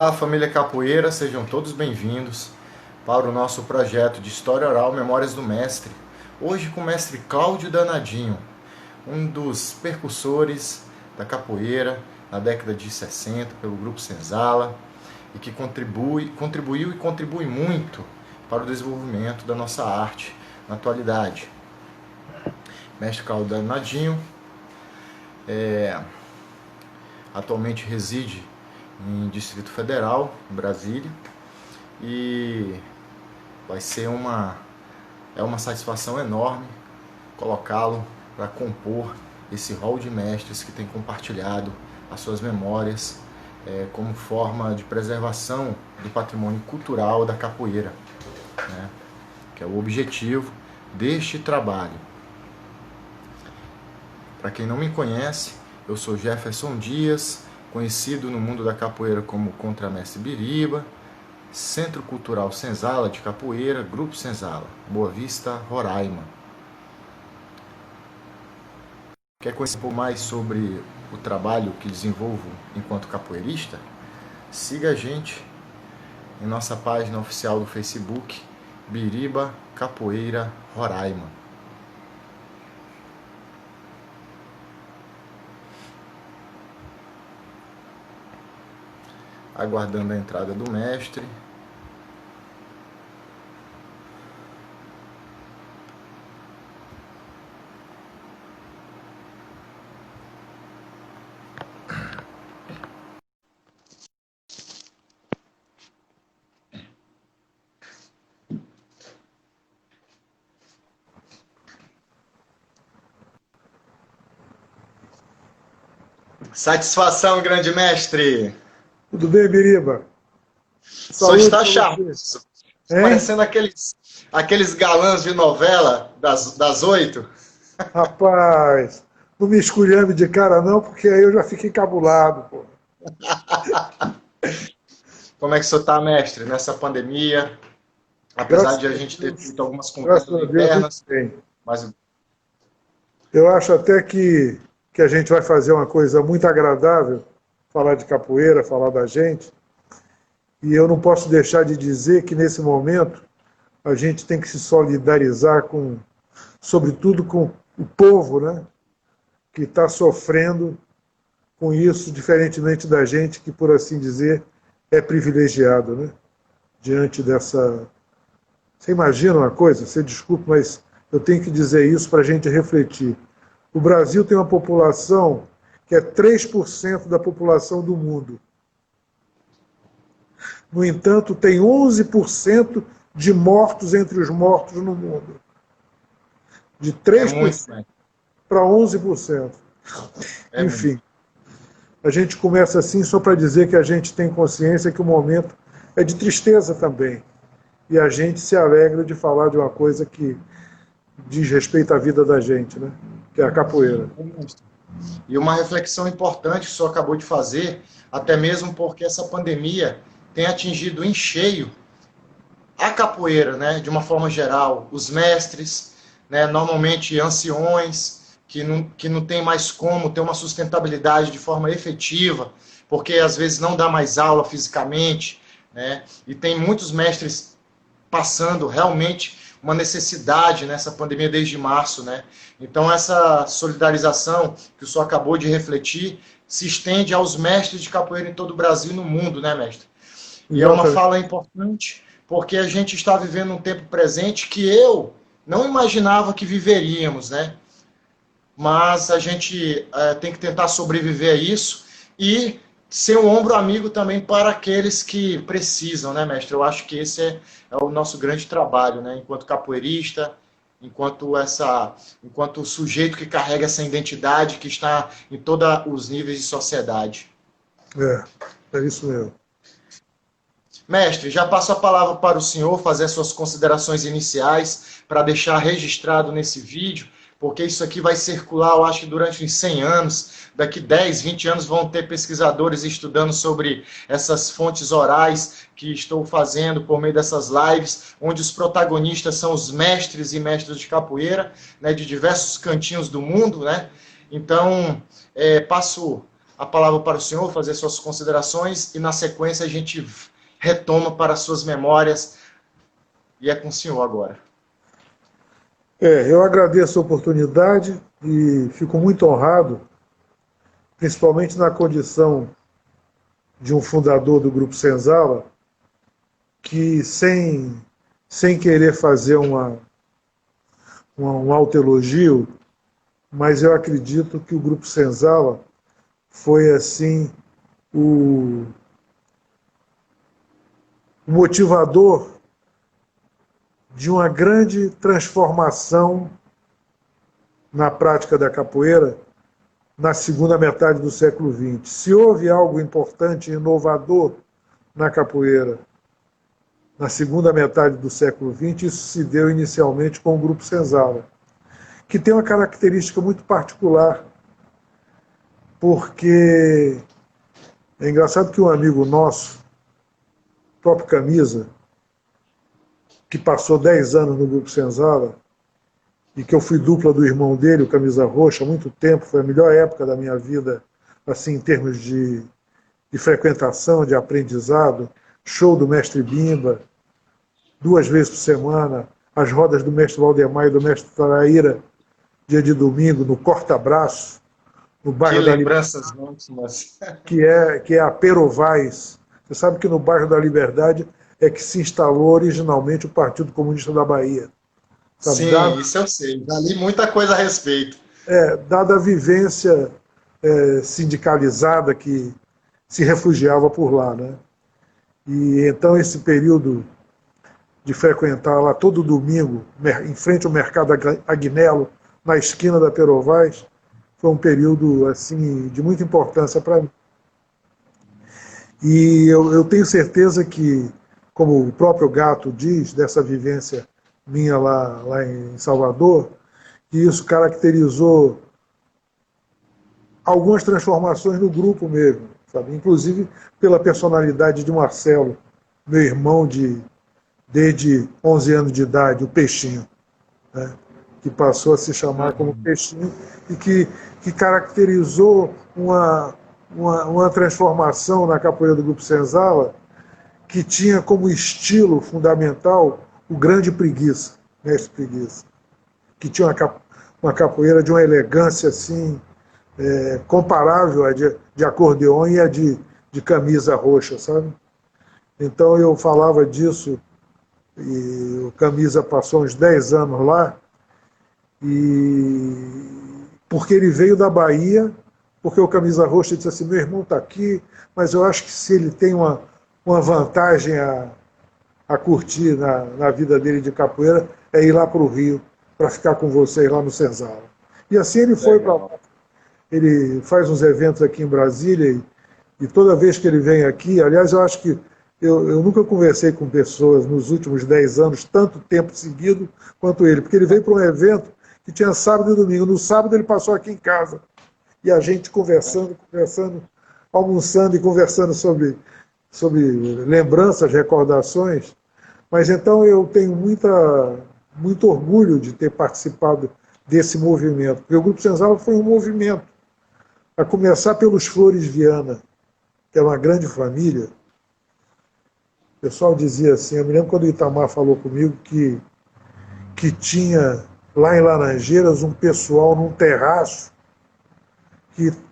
Olá, família Capoeira, sejam todos bem-vindos para o nosso projeto de História Oral Memórias do Mestre. Hoje com o mestre Cláudio Danadinho, um dos percussores da capoeira na década de 60 pelo Grupo Senzala e que contribuiu e contribui muito para o desenvolvimento da nossa arte na atualidade. Mestre Cláudio Danadinho atualmente reside em Distrito Federal, em Brasília, e vai ser uma satisfação enorme colocá-lo para compor esse hall de mestres que tem compartilhado as suas memórias como forma de preservação do patrimônio cultural da capoeira, né, que é o objetivo deste trabalho. Para quem não me conhece, eu sou Jefferson Dias, conhecido no mundo da capoeira como Contramestre Biriba, Centro Cultural Senzala de Capoeira, Grupo Senzala, Boa Vista, Roraima. Quer conhecer um pouco mais sobre o trabalho que desenvolvo enquanto capoeirista? Siga a gente em nossa página oficial do Facebook, Biriba Capoeira Roraima. Aguardando a entrada do mestre. Satisfação, grande mestre! Tudo bem, Biriba? Só Saúde está para charmoso, você. Hein? parecendo aqueles galãs de novela das 8. Rapaz, não me esculhambe de cara não, porque aí eu já fico encabulado, pô. Como é que o senhor está, mestre, nessa pandemia? Apesar Graças de a a gente ter Deus, feito algumas graças conquistas a Deus, muito internas, bem. mas Eu acho até que a gente vai fazer uma coisa muito agradável, falar de capoeira, falar da gente, e eu não posso deixar de dizer que nesse momento a gente tem que se solidarizar sobretudo com o povo, né, que está sofrendo com isso, diferentemente da gente que, por assim dizer, é privilegiado, né? Diante dessa... Você imagina uma coisa? Você desculpe, mas eu tenho que dizer isso para a gente refletir. O Brasil tem uma população que é 3% da população do mundo. No entanto, tem 11% de mortos entre os mortos no mundo. De é muito, 3% né? para 11%. É muito. Enfim, a gente começa assim só para dizer que a gente tem consciência que o momento é de tristeza também. E a gente se alegra de falar de uma coisa que diz respeito à vida da gente, né? Que é a capoeira. E uma reflexão importante que o senhor acabou de fazer, até mesmo porque essa pandemia tem atingido em cheio a capoeira, né, de uma forma geral, os mestres, né, normalmente anciões, que não tem mais como ter uma sustentabilidade de forma efetiva, porque às vezes não dá mais aula fisicamente, né, e tem muitos mestres passando realmente uma necessidade nessa pandemia desde março, né? Então essa solidarização que o senhor acabou de refletir se estende aos mestres de capoeira em todo o Brasil e no mundo, né, mestre? E é uma Exatamente. fala importante, porque a gente está vivendo um tempo presente que eu não imaginava que viveríamos, né? Mas a gente tem que tentar sobreviver a isso e ser um ombro amigo também para aqueles que precisam, né, mestre? Eu acho que esse é o nosso grande trabalho, né? Enquanto capoeirista, enquanto sujeito que carrega essa identidade que está em todos os níveis de sociedade. É isso mesmo. Mestre, já passo a palavra para o senhor fazer as suas considerações iniciais para deixar registrado nesse vídeo, porque isso aqui vai circular, eu acho que durante uns 100 anos, daqui 10, 20 anos vão ter pesquisadores estudando sobre essas fontes orais que estou fazendo por meio dessas lives, onde os protagonistas são os mestres e mestras de capoeira, né, de diversos cantinhos do mundo, né? Então, passo a palavra para o senhor, fazer suas considerações e na sequência a gente retoma para as suas memórias e é com o senhor agora. Eu agradeço a oportunidade e fico muito honrado, principalmente na condição de um fundador do Grupo Senzala, que sem querer fazer um autoelogio, mas eu acredito que o Grupo Senzala foi assim o motivador de uma grande transformação na prática da capoeira na segunda metade do século XX. Se houve algo importante e inovador na capoeira na segunda metade do século XX, isso se deu inicialmente com o Grupo Senzala, que tem uma característica muito particular, porque é engraçado que um amigo nosso, o próprio Camisa, que passou 10 anos no Grupo Senzala, e que eu fui dupla do irmão dele, o Camisa Roxa, há muito tempo, foi a melhor época da minha vida, assim, em termos de frequentação, de aprendizado, show do Mestre Bimba, 2 vezes por semana, as rodas do Mestre Valdemar e do Mestre Taraíra, dia de domingo, no Corta-Braço, no bairro da lembranças ótimas. Que é a Perovais. Você sabe que no bairro da Liberdade é que se instalou originalmente o Partido Comunista da Bahia. Sabe? Sim, isso eu sei. Já li muita coisa a respeito. Dada a vivência sindicalizada que se refugiava por lá, né? E então esse período de frequentar lá todo domingo, em frente ao Mercado Agnello, na esquina da Perovais, foi um período assim de muita importância para mim. E eu tenho certeza que, como o próprio Gato diz, dessa vivência minha lá em Salvador, que isso caracterizou algumas transformações no grupo mesmo, sabe? Inclusive pela personalidade de Marcelo, meu irmão desde 11 anos de idade, o Peixinho, né? Que passou a se chamar como Peixinho e que caracterizou uma transformação na capoeira do Grupo Senzala, que tinha como estilo fundamental o grande Preguiça, Mestre Preguiça, que tinha uma capoeira de uma elegância assim, comparável à de acordeon e à de Camisa Roxa, sabe? Então eu falava disso, e o Camisa passou uns 10 anos lá, e porque ele veio da Bahia, porque o Camisa Roxa disse assim, meu irmão está aqui, mas eu acho que se ele tem uma vantagem a curtir na vida dele de capoeira, é ir lá para o Rio, para ficar com vocês lá no Senzala. E assim ele foi para lá. Ele faz uns eventos aqui em Brasília, e toda vez que ele vem aqui, aliás, eu acho que eu nunca conversei com pessoas nos últimos 10 anos, tanto tempo seguido quanto ele, porque ele veio para um evento que tinha sábado e domingo. No sábado ele passou aqui em casa, e a gente conversando, almoçando e conversando sobre lembranças, recordações. Mas então eu tenho muito orgulho de ter participado desse movimento, porque o Grupo Senzala foi um movimento, a começar pelos Flores Viana, que é uma grande família. O pessoal dizia assim, eu me lembro quando o Itamar falou comigo que tinha lá em Laranjeiras um pessoal num terraço,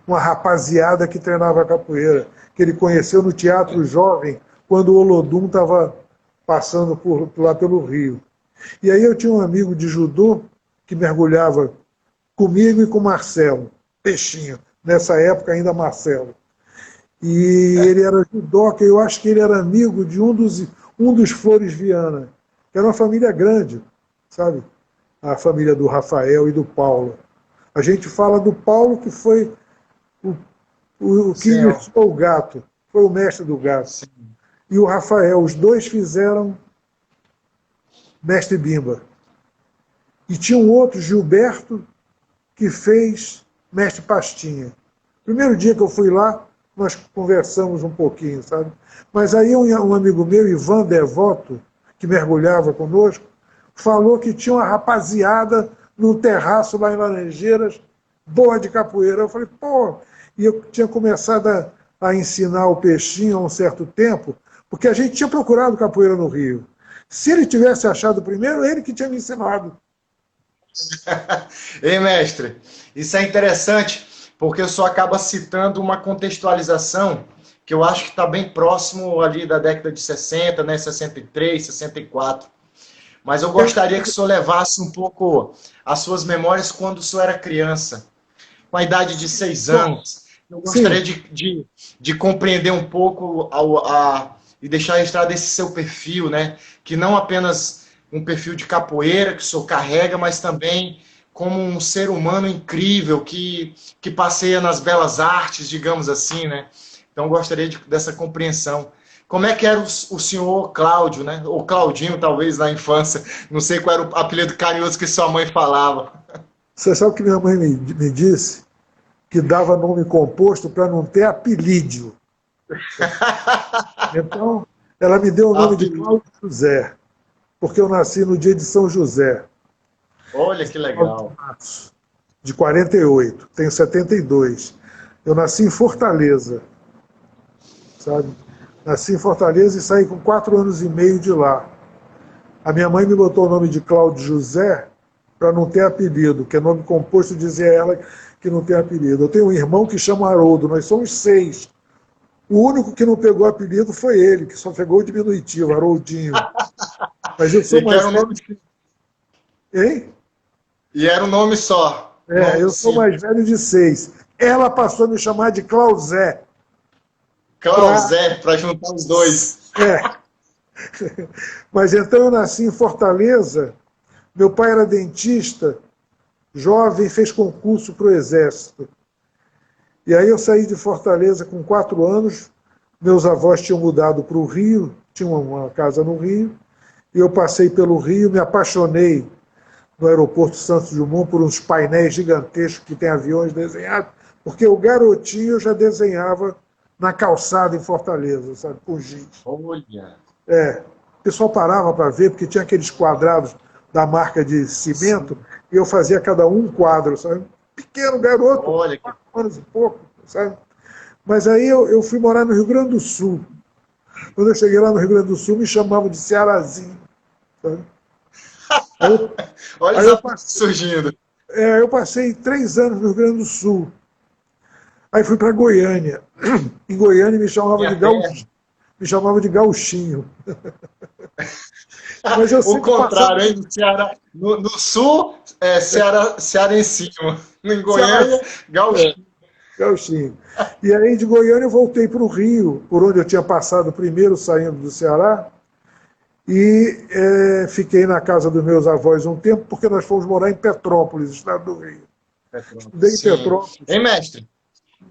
uma rapaziada que treinava capoeira, que ele conheceu no Teatro Jovem, quando o Olodum estava passando lá pelo Rio. E aí eu tinha um amigo de judô que mergulhava comigo e com o Marcelo, Peixinho, nessa época ainda Marcelo. E ele era judoca, eu acho que ele era amigo de um dos Flores Viana, que era uma família grande, sabe? A família do Rafael e do Paulo. A gente fala do Paulo, que foi o que iniciou o Gato, foi o mestre do Gato. Sim. E o Rafael, os dois fizeram Mestre Bimba. E tinha um outro, Gilberto, que fez Mestre Pastinha. Primeiro dia que eu fui lá, nós conversamos um pouquinho, sabe? Mas aí um amigo meu, Ivan Devoto, que mergulhava conosco, falou que tinha uma rapaziada num terraço lá em Laranjeiras, boa de capoeira. Eu falei, pô, e eu tinha começado a ensinar o peixinho há um certo tempo, porque a gente tinha procurado capoeira no Rio. Se ele tivesse achado primeiro, ele que tinha me ensinado. Ei, mestre, isso é interessante, porque o senhor acaba citando uma contextualização que eu acho que está bem próximo ali da década de 60, né, 63, 64. Mas eu gostaria que o senhor levasse um pouco as suas memórias quando o senhor era criança, com a idade de 6 anos. Eu gostaria Sim. de compreender um pouco e deixar registrado esse seu perfil, né? Que não apenas um perfil de capoeira que o senhor carrega, mas também como um ser humano incrível que passeia nas belas artes, digamos assim, né? Então, eu gostaria dessa compreensão. Como é que era o senhor Cláudio, né? Ou Claudinho, talvez, na infância. Não sei qual era o apelido carinhoso que sua mãe falava. Você sabe que minha mãe me disse que dava nome composto para não ter apelídio. Então, ela me deu o nome de Apelido. Cláudio José, porque eu nasci no dia de São José, Olha que legal. de 48, tenho 72. Eu nasci em Fortaleza, sabe? Nasci em Fortaleza e saí com 4 anos e meio de lá. A minha mãe me botou o nome de Cláudio José para não ter apelido, que é nome composto, dizia ela que não tem apelido. Eu tenho um irmão que chama Haroldo, nós somos 6. O único que não pegou apelido foi ele, que só pegou o diminutivo, Haroldinho. Mas eu sou E que mais era um velho. nome, Hein? e era um nome só. É, Nome eu sou simples. mais velho de 6. Ela passou a me chamar de Clausé. Clausé, para juntar os dois. É. Mas então eu nasci em Fortaleza. Meu pai era dentista, jovem, fez concurso para o Exército. E aí eu saí de Fortaleza com 4 anos. Meus avós tinham mudado para o Rio, tinham uma casa no Rio. E eu passei pelo Rio, me apaixonei no aeroporto Santos Dumont por uns painéis gigantescos que tem aviões desenhados, porque o garotinho eu já desenhava na calçada em Fortaleza, sabe, com giz. Olha. É, o pessoal parava para ver, porque tinha aqueles quadrados da marca de cimento, Sim. e eu fazia cada um quadro, sabe? Pequeno garoto, Olha que 4 anos e pouco, sabe? Mas aí eu fui morar no Rio Grande do Sul. Quando eu cheguei lá no Rio Grande do Sul, me chamavam de Cearazinho, sabe? Aí eu, Olha aí os eu apelidos passei, surgindo. eu passei 3 anos no Rio Grande do Sul. Aí fui para Goiânia. Em Goiânia Minha terra. me chamava de gauchinho. Mas eu O sempre passava contrário, hein? No Ceará, no sul, cearensinho. Em Ceará, Goiânia, gaúcho. gauchinho. E aí de Goiânia eu voltei para o Rio, por onde eu tinha passado primeiro, saindo do Ceará, e fiquei na casa dos meus avós um tempo, porque nós fomos morar em Petrópolis, estado do Rio. Estudei em Sim. Petrópolis. Hein, mestre?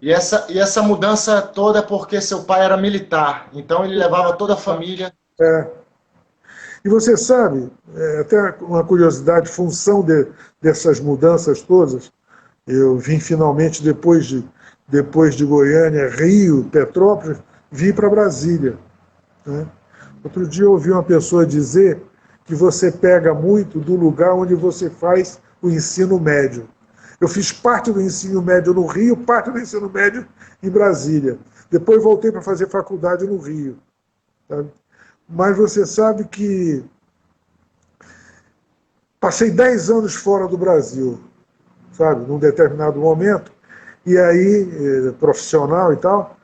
E essa mudança toda é porque seu pai era militar. Então ele levava toda a família. É, E você sabe, até uma curiosidade, função dessas mudanças todas, eu vim finalmente, depois de Goiânia, Rio, Petrópolis, vim para Brasília. Né? Outro dia eu ouvi uma pessoa dizer que você pega muito do lugar onde você faz o ensino médio. Eu fiz parte do ensino médio no Rio, parte do ensino médio em Brasília. Depois voltei para fazer faculdade no Rio. Sabe? Mas você sabe que passei 10 anos fora do Brasil, sabe, num determinado momento, e aí, profissional e tal,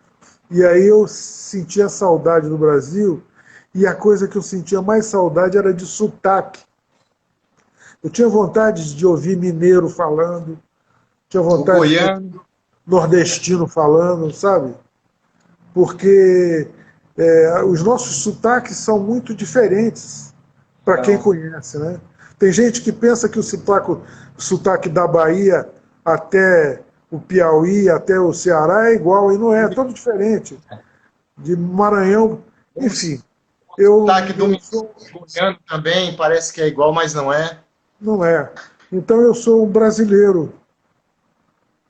e aí eu sentia saudade do Brasil, e a coisa que eu sentia mais saudade era de sotaque. Eu tinha vontade de ouvir mineiro falando, tinha O vontade de ouvir goiano. nordestino falando, sabe? Porque os nossos sotaques são muito diferentes para quem Então, conhece, né? Tem gente que pensa que o sotaque da Bahia até o Piauí, até o Ceará é igual, e não é, é todo diferente. De Maranhão, o enfim, eu, sotaque do eu sou, goiano também parece que é igual, mas não é. não é. Então eu sou um brasileiro,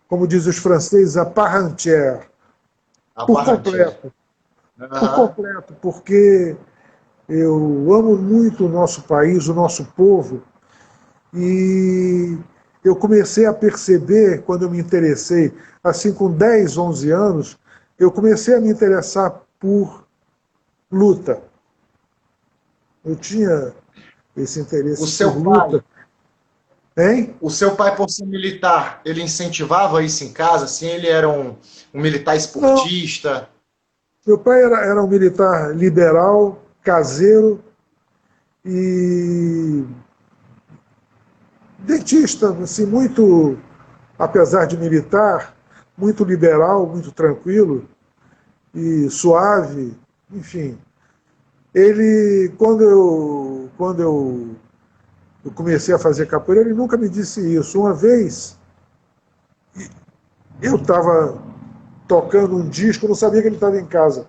como dizem os franceses, à part entière, A por Parrantier. completo. Por Aham. completo, porque eu amo muito o nosso país, o nosso povo, e eu comecei a perceber, quando eu me interessei, assim com 10, 11 anos, eu comecei a me interessar por luta. Eu tinha esse O interesse por seu pai, luta. Hein? o seu pai, por ser militar, ele incentivava isso em casa? Assim, ele era um militar Não, esportista? meu pai era um militar liberal, caseiro e dentista, assim, muito, apesar de militar, muito liberal, muito tranquilo e suave, enfim. Ele, quando eu comecei a fazer capoeira, ele nunca me disse isso. Uma vez, eu estava tocando um disco, eu não sabia que ele estava em casa.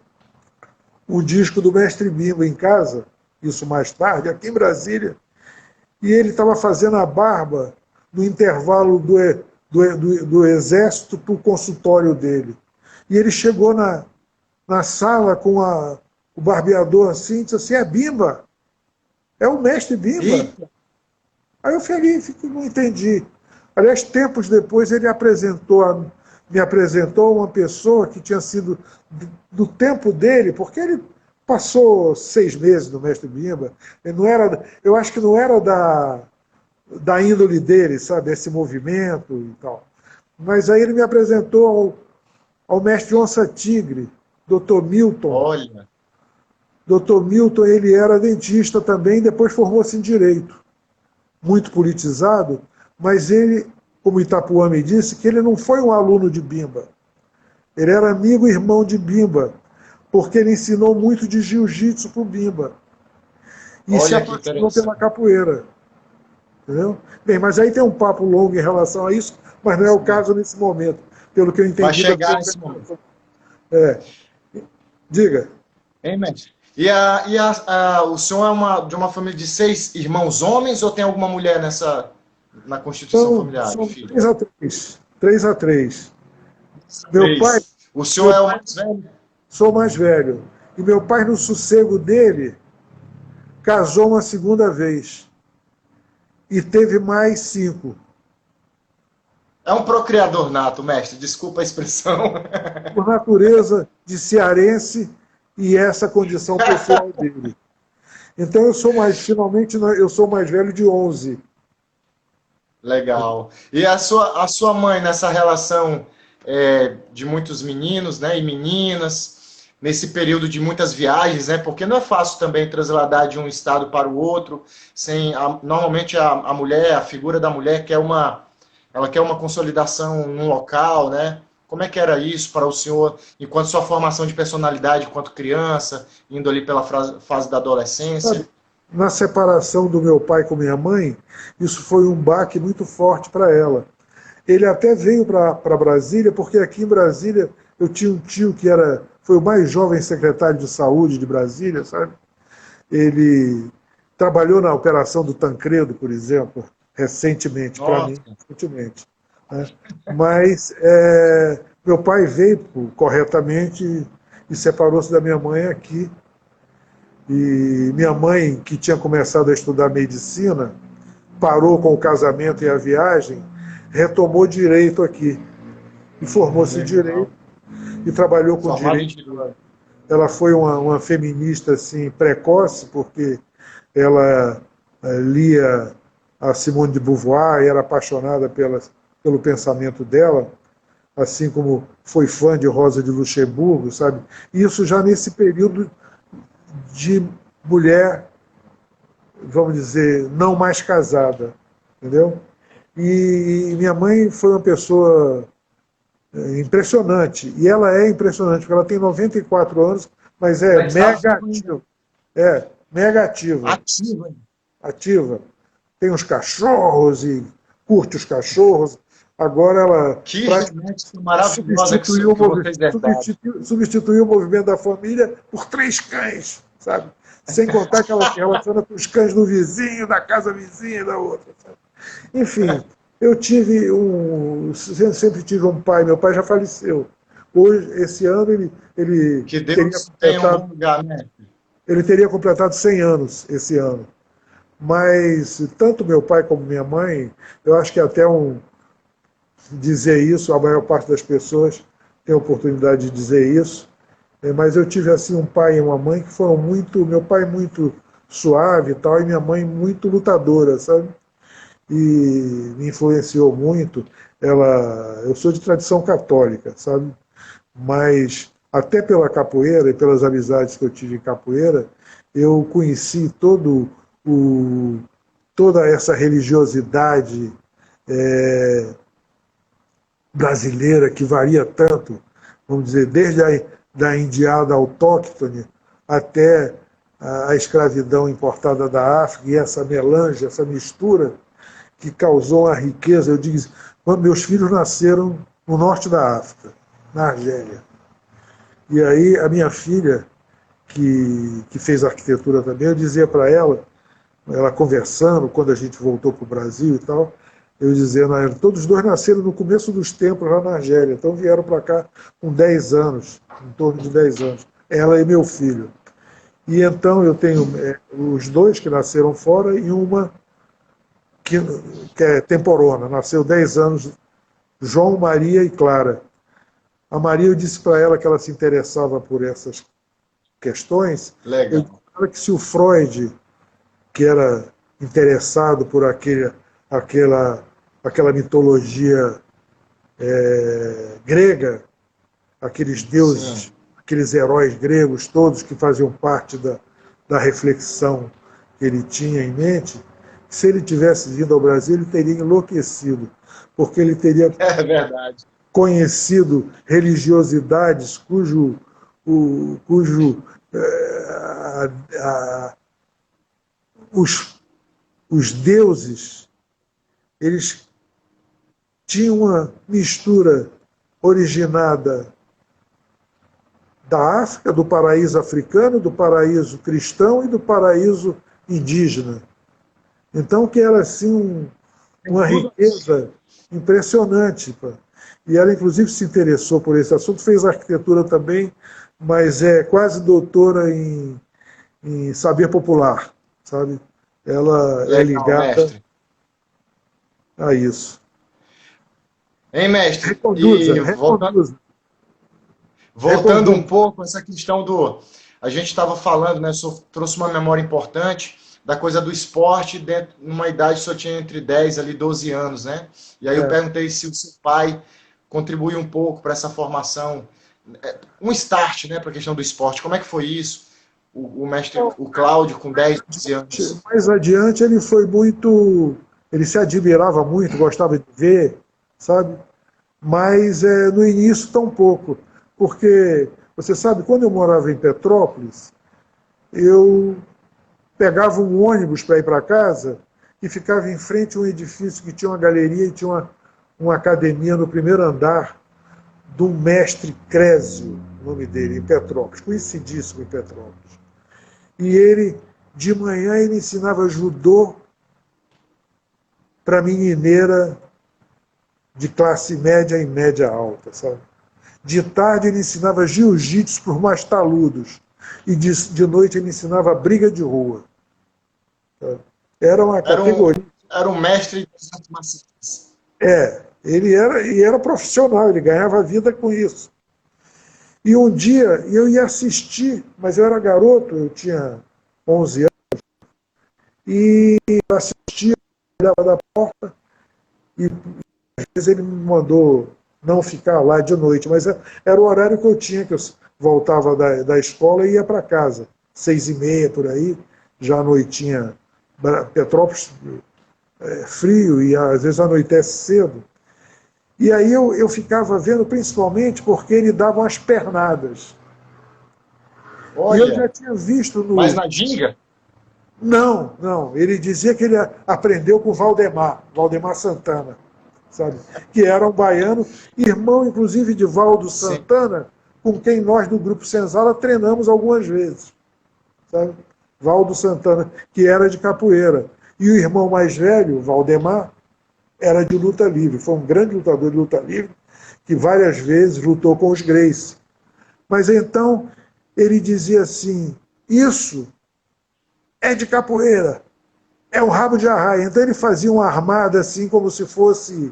Um disco do Mestre Bimba em casa, isso mais tarde, aqui em Brasília, e ele estava fazendo a barba no intervalo do exército para o consultório dele. E ele chegou na sala com o barbeador assim, e disse assim, é Bimba, é o Mestre Bimba. E, Aí eu falei, não entendi. Aliás, tempos depois ele me apresentou a uma pessoa que tinha sido do tempo dele, porque ele passou 6 meses no Mestre Bimba. Ele não era, eu acho que não era da índole dele, sabe, esse movimento e tal. Mas aí ele me apresentou ao mestre Onça Tigre, Dr. Milton. olha, Dr. Milton, ele era dentista também, depois formou-se em Direito. Muito politizado, mas ele, como Itapuã me disse, que ele não foi um aluno de Bimba. Ele era amigo e irmão de Bimba, porque ele ensinou muito de jiu-jitsu para o Bimba. E se olha que apaixonou pela interessante. capoeira. Entendeu? Bem, mas aí tem um papo longo em relação a isso, mas não é o caso nesse momento, pelo que eu Vai entendi da chegar sua esse momento. pergunta. É. Diga. Hein, mestre? O senhor de uma família de 6 irmãos homens ou tem alguma mulher na constituição Então, familiar de são filho? 3-3. 3-3. Meu pai, 3. O senhor meu é o pai, mais velho? sou mais velho. E meu pai, no sossego dele, casou uma segunda vez. E teve mais 5. É um procriador nato, mestre, desculpa a expressão. Por natureza de cearense e essa condição pessoal dele. Então finalmente, eu sou mais velho de 11. Legal. E a sua mãe, nessa relação de muitos meninos, né, e meninas, nesse período de muitas viagens, né, porque não é fácil também trasladar de um estado para o outro, normalmente a mulher, a figura da mulher ela quer uma consolidação num local, né? Como é que era isso para o senhor, enquanto sua formação de personalidade, enquanto criança, indo ali pela fase da adolescência? Sabe, na separação do meu pai com minha mãe, isso foi um baque muito forte para ela. Ele até veio para Brasília, porque aqui em Brasília eu tinha um tio que foi o mais jovem secretário de saúde de Brasília, sabe? Ele trabalhou na operação do Tancredo, por exemplo, recentemente, para mim, Nossa, recentemente. Né? Mas meu pai veio corretamente e separou-se da minha mãe aqui. E minha mãe, que tinha começado a estudar medicina, parou com o casamento e a viagem, retomou direito aqui. E formou-se em legal. direito e trabalhou com Formado em direito. direito. Ela foi uma feminista assim, precoce, porque ela lia a Simone de Beauvoir e era apaixonada pelo pensamento dela, assim como foi fã de Rosa de Luxemburgo, sabe? Isso já nesse período de mulher, vamos dizer, não mais casada, entendeu? E minha mãe foi uma pessoa impressionante, e ela é impressionante, porque ela tem 94 anos, mas é Mas está mega ativa. Mega ativa. ativo, hein? Ativa. Tem os cachorros e curte os cachorros. Agora ela Que praticamente genética maravilhosa substituiu, que vocês herdaram. substituiu o movimento da família por 3 cães, sabe? Sem contar que ela se relaciona com os cães do vizinho, da casa vizinha e da outra. Sabe? Enfim, sempre tive um pai, meu pai já faleceu. Hoje, esse ano, ele Que teria Deus tenha um completado, bom lugar, né? ele teria completado 100 anos esse ano. mas tanto meu pai como minha mãe, eu acho que até dizer isso, a maior parte das pessoas tem a oportunidade de dizer isso, mas eu tive assim um pai e uma mãe que foram muito, meu pai muito suave e tal, e minha mãe muito lutadora, sabe? E me influenciou muito. Eu sou de tradição católica, sabe? Mas até pela capoeira e pelas amizades que eu tive em capoeira, eu conheci toda essa religiosidade brasileira que varia tanto, vamos dizer, desde da indiada autóctone até a escravidão importada da África, e essa melange, essa mistura que causou uma riqueza. Eu digo, quando meus filhos nasceram no norte da África, na Argélia. E aí a minha filha, que fez arquitetura também, eu dizia para ela conversando, quando a gente voltou para o Brasil e tal, eu dizendo a ela, todos os dois nasceram no começo dos tempos lá na Argélia, então vieram para cá com 10 anos, em torno de 10 anos, ela e meu filho. E então eu tenho os dois que nasceram fora e uma que é temporona, nasceu 10 anos, João, Maria e Clara. A Maria, eu disse para ela que ela se interessava por essas questões. Legal. Eu disse para ela que se o Freud, que era interessado por aquela mitologia grega, aqueles deuses, sim, aqueles heróis gregos todos que faziam parte da reflexão que ele tinha em mente, se ele tivesse vindo ao Brasil, ele teria enlouquecido, porque ele teria conhecido religiosidades os deuses, eles tinham uma mistura originada da África, do paraíso africano, do paraíso cristão e do paraíso indígena. Então, que era assim uma riqueza impressionante. E ela, inclusive, se interessou por esse assunto, fez arquitetura também, mas é quase doutora em saber popular, sabe? Ela é ligada mestre. A isso. Hein, mestre? Reconduza. Voltando um pouco, essa questão a gente estava falando, né? Trouxe uma memória importante da coisa do esporte, numa idade só tinha entre 10 e 12 anos, né? E aí eu perguntei se o seu pai contribuiu um pouco para essa formação, um start, né, para a questão do esporte. Como é que foi isso? O mestre, o Cláudio, com 10, 12 anos. Mais adiante, ele foi muito... Ele se admirava muito, gostava de ver, sabe? Mas no início tão pouco. Porque, você sabe, quando eu morava em Petrópolis, eu pegava um ônibus para ir para casa e ficava em frente a um edifício que tinha uma galeria e tinha uma academia no primeiro andar de um mestre Crésio, o nome dele, em Petrópolis, conhecidíssimo em Petrópolis. E ele, de manhã, ele ensinava judô para menineira de classe média e média alta, sabe? De tarde ele ensinava jiu-jitsu para os mais taludos. E de noite ele ensinava briga de rua. Era uma categoria. Era um mestre de artes marciais. Ele era profissional, ele ganhava vida com isso. E um dia eu ia assistir, mas eu era garoto, eu tinha 11 anos, e eu assistia, olhava da porta, e às vezes ele me mandou não ficar lá de noite, mas era o horário que eu tinha, que eu voltava da escola e ia para casa, 6h30 por aí, já à noitinha, Petrópolis frio e às vezes anoitece cedo. E aí eu ficava vendo, principalmente porque ele dava umas pernadas. Olha, e eu já tinha visto no... Mas na ginga? Não. Ele dizia que ele aprendeu com Valdemar Santana, sabe? Que era um baiano, irmão, inclusive, de Valdo Santana, com quem nós, do Grupo Senzala, treinamos algumas vezes. Sabe? Valdo Santana, que era de capoeira. E o irmão mais velho, Valdemar, era de luta livre. Foi um grande lutador de luta livre, que várias vezes lutou com os Gracie. Mas então ele dizia assim, isso é de capoeira. É um rabo de arraia. Então ele fazia uma armada assim, como se fosse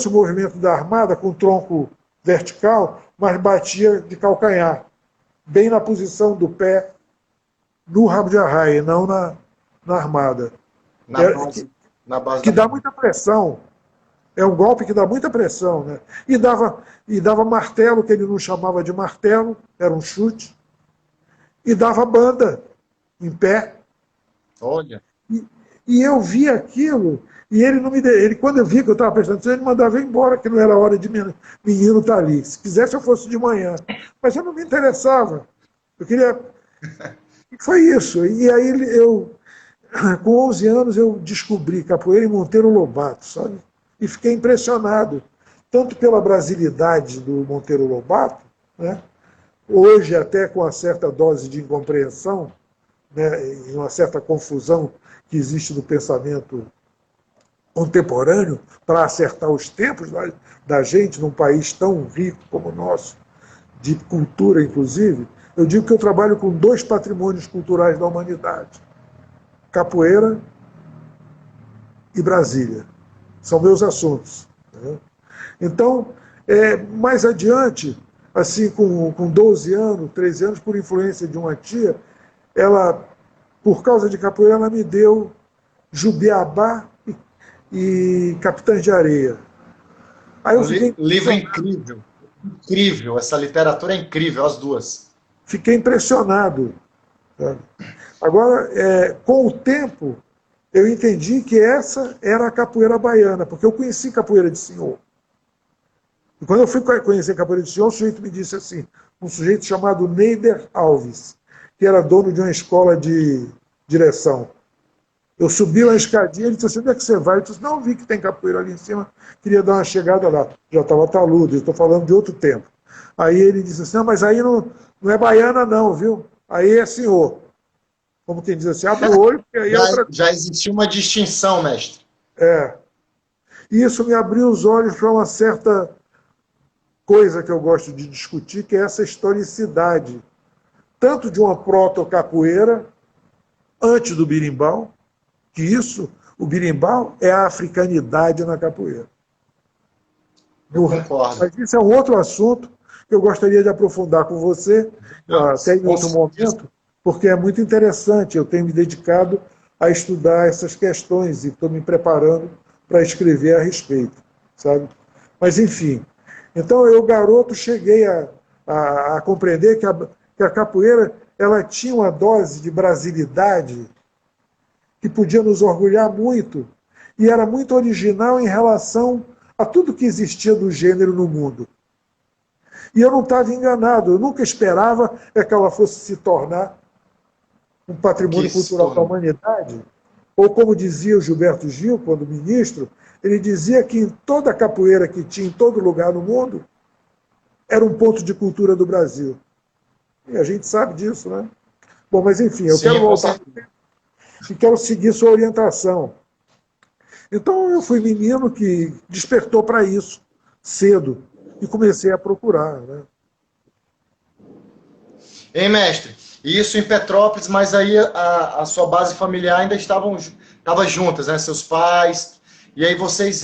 o movimento da armada, com o tronco vertical, mas batia de calcanhar, bem na posição do pé, no rabo de arraia, não na armada. Na base Que da... dá muita pressão. É um golpe que dá muita pressão, né? E dava martelo, que ele não chamava de martelo, era um chute. E dava banda em pé. Olha. E eu vi aquilo, e ele não me ele quando eu vi que eu estava prestando atenção, ele mandava eu ir embora, que não era hora de menino estar ali. Se quisesse, eu fosse de manhã. Mas eu não me interessava. Eu queria. E foi isso. E aí com 11 anos, eu descobri capoeira em Monteiro Lobato, sabe? E fiquei impressionado, tanto pela brasilidade do Monteiro Lobato, né? Hoje até com uma certa dose de incompreensão, né, e uma certa confusão que existe no pensamento contemporâneo para acertar os tempos da gente num país tão rico como o nosso, de cultura inclusive. Eu digo que eu trabalho com 2 patrimônios culturais da humanidade: capoeira e Brasília. São meus assuntos. Né? Então, mais adiante, assim, com 12 anos, 13 anos, por influência de uma tia, ela, por causa de capoeira, ela me deu Jubiabá e Capitães de Areia. Aí eu fiquei livro incrível. Incrível. Essa literatura é incrível, as duas. Fiquei impressionado. Sabe? Agora, com o tempo, eu entendi que essa era a capoeira baiana, porque eu conheci capoeira de senhor. E quando eu fui conhecer capoeira de senhor, o sujeito me disse assim, um sujeito chamado Neider Alves, que era dono de uma escola de direção. Eu subi lá a escadinha, ele disse assim, onde é que você vai? Eu disse, não, vi que tem capoeira ali em cima, queria dar uma chegada lá. Já estava taludo, estou falando de outro tempo. Aí ele disse assim, não, mas aí não é baiana não, viu? Aí é senhor. Como quem diz assim, abre o olho, porque aí já existiu uma distinção, mestre. E isso me abriu os olhos para uma certa coisa que eu gosto de discutir, que é essa historicidade, tanto de uma proto-capoeira, antes do birimbau, que o birimbau é a africanidade na capoeira. Eu concordo. Mas isso é um outro assunto que eu gostaria de aprofundar com você, até em outro momento, porque é muito interessante. Eu tenho me dedicado a estudar essas questões e estou me preparando para escrever a respeito, sabe? Mas, enfim. Então, eu, garoto, cheguei a compreender que a capoeira ela tinha uma dose de brasilidade que podia nos orgulhar muito e era muito original em relação a tudo que existia do gênero no mundo. E eu não estava enganado, eu nunca esperava que ela fosse se tornar um patrimônio cultural da humanidade. Ou como dizia o Gilberto Gil, quando ministro, ele dizia que em toda a capoeira que tinha em todo lugar no mundo, era um ponto de cultura do Brasil. E a gente sabe disso, né? Bom, mas enfim, eu quero voltar e quero seguir sua orientação. Então eu fui menino que despertou para isso cedo e comecei a procurar, né? Hein, mestre? Isso em Petrópolis, mas aí a sua base familiar ainda estava juntas, né? Seus pais. E aí vocês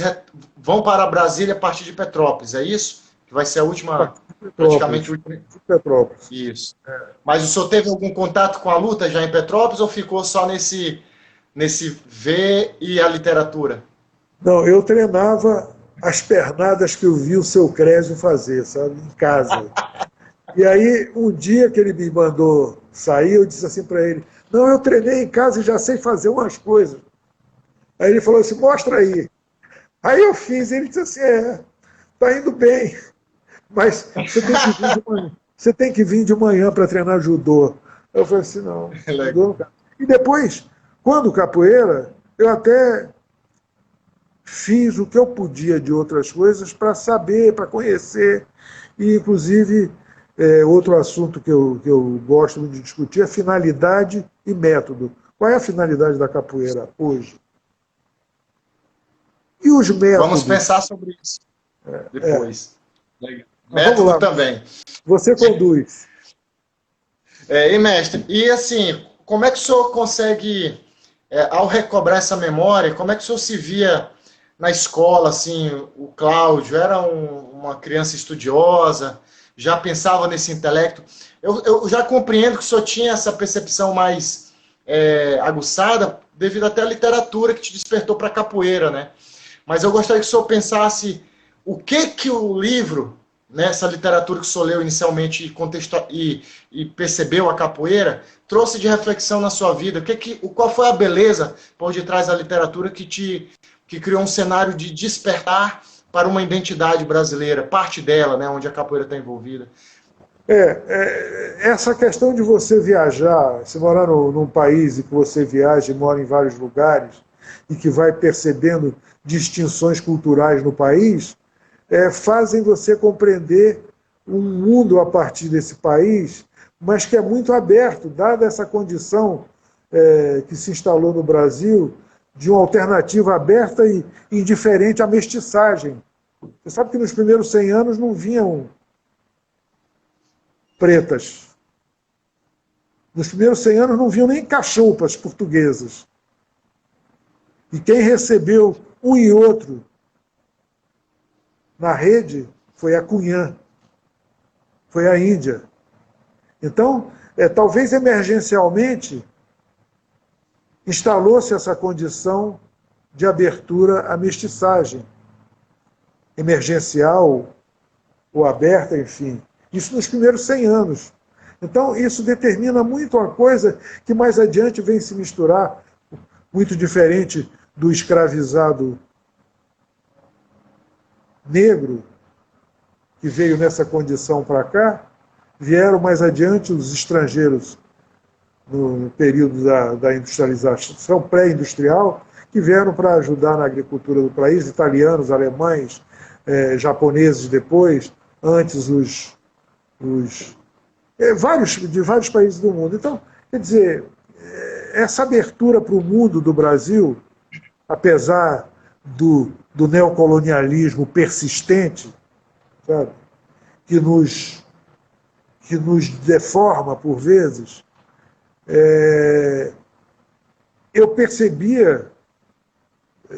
vão para Brasília a partir de Petrópolis, é isso? Que vai ser a última, praticamente a última. Petrópolis. Isso. Mas o senhor teve algum contato com a luta já em Petrópolis ou ficou só nesse ver e a literatura? Não, eu treinava as pernadas que eu vi o seu Crésio fazer, sabe? Em casa. E aí, um dia que ele me mandou sair, eu disse assim para ele, não, eu treinei em casa e já sei fazer umas coisas. Aí ele falou assim, mostra aí. Aí eu fiz, e ele disse assim, tá indo bem, mas você tem que vir de manhã para treinar judô. Eu falei assim, não, judô não quero. E depois, quando capoeira, eu até fiz o que eu podia de outras coisas para saber, para conhecer, e inclusive... outro assunto que eu gosto muito de discutir é finalidade e método. Qual é a finalidade da capoeira hoje? E os métodos? Vamos pensar sobre isso depois. Método vamos lá. Também. Você conduz. E mestre, e assim, como é que o senhor consegue ao recobrar essa memória, como é que o senhor se via na escola, assim, o Cláudio era uma criança estudiosa, já pensava nesse intelecto. Eu já compreendo que o senhor tinha essa percepção mais aguçada, devido até à literatura que te despertou para a capoeira, né? Mas eu gostaria que o senhor pensasse o que o livro, nessa literatura que o senhor leu inicialmente e percebeu a capoeira, trouxe de reflexão na sua vida. Qual foi a beleza por detrás da literatura que criou um cenário de despertar para uma identidade brasileira, parte dela, né, onde a capoeira está envolvida? Essa questão de você viajar, se morar num país e que você viaja e mora em vários lugares e que vai percebendo distinções culturais no país, fazem você compreender um mundo a partir desse país, mas que é muito aberto, dada essa condição que se instalou no Brasil, de uma alternativa aberta e indiferente à mestiçagem. Você sabe que nos primeiros 100 anos não vinham pretas. Nos primeiros 100 anos não vinham nem cachopas portuguesas. E quem recebeu um e outro na rede foi a Cunhã, foi a Índia. Então, talvez emergencialmente, instalou-se essa condição de abertura à mestiçagem, emergencial ou aberta, enfim. Isso nos primeiros 100 anos. Então, isso determina muito uma coisa que mais adiante vem se misturar, muito diferente do escravizado negro, que veio nessa condição para cá, vieram mais adiante os estrangeiros no período da industrialização pré-industrial, que vieram para ajudar na agricultura do país, italianos, alemães, japoneses depois, antes de vários países do mundo. Então, quer dizer, essa abertura para o mundo do Brasil, apesar do neocolonialismo persistente, sabe, que nos deforma por vezes, eu percebia,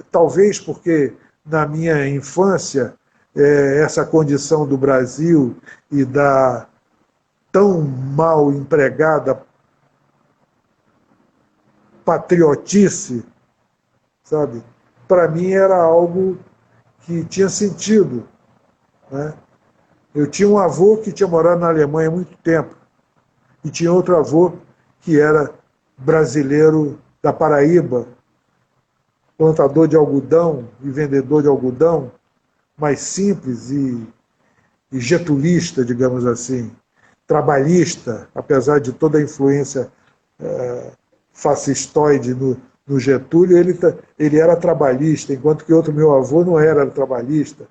talvez porque na minha infância, essa condição do Brasil e da tão mal empregada patriotice, sabe? Para mim era algo que tinha sentido, né? Eu tinha um avô que tinha morado na Alemanha há muito tempo e tinha outro avô que era brasileiro da Paraíba, plantador de algodão e vendedor de algodão, mais simples e getulista, digamos assim, trabalhista, apesar de toda a influência fascistoide no Getúlio, ele era trabalhista, enquanto que outro meu avô não era trabalhista,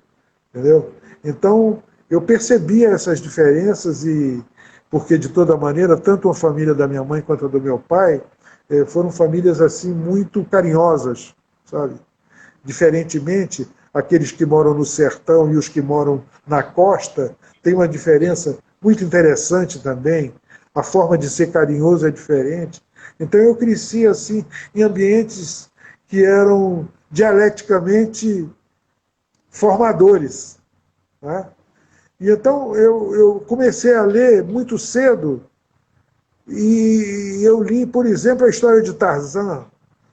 entendeu? Então, eu percebia essas diferenças porque, de toda maneira, tanto a família da minha mãe quanto a do meu pai foram famílias assim muito carinhosas, sabe? Diferentemente, aqueles que moram no sertão e os que moram na costa, tem uma diferença muito interessante também. A forma de ser carinhoso é diferente. Então eu cresci assim em ambientes que eram dialeticamente formadores, né? E então eu comecei a ler muito cedo e eu li, por exemplo, a história de Tarzan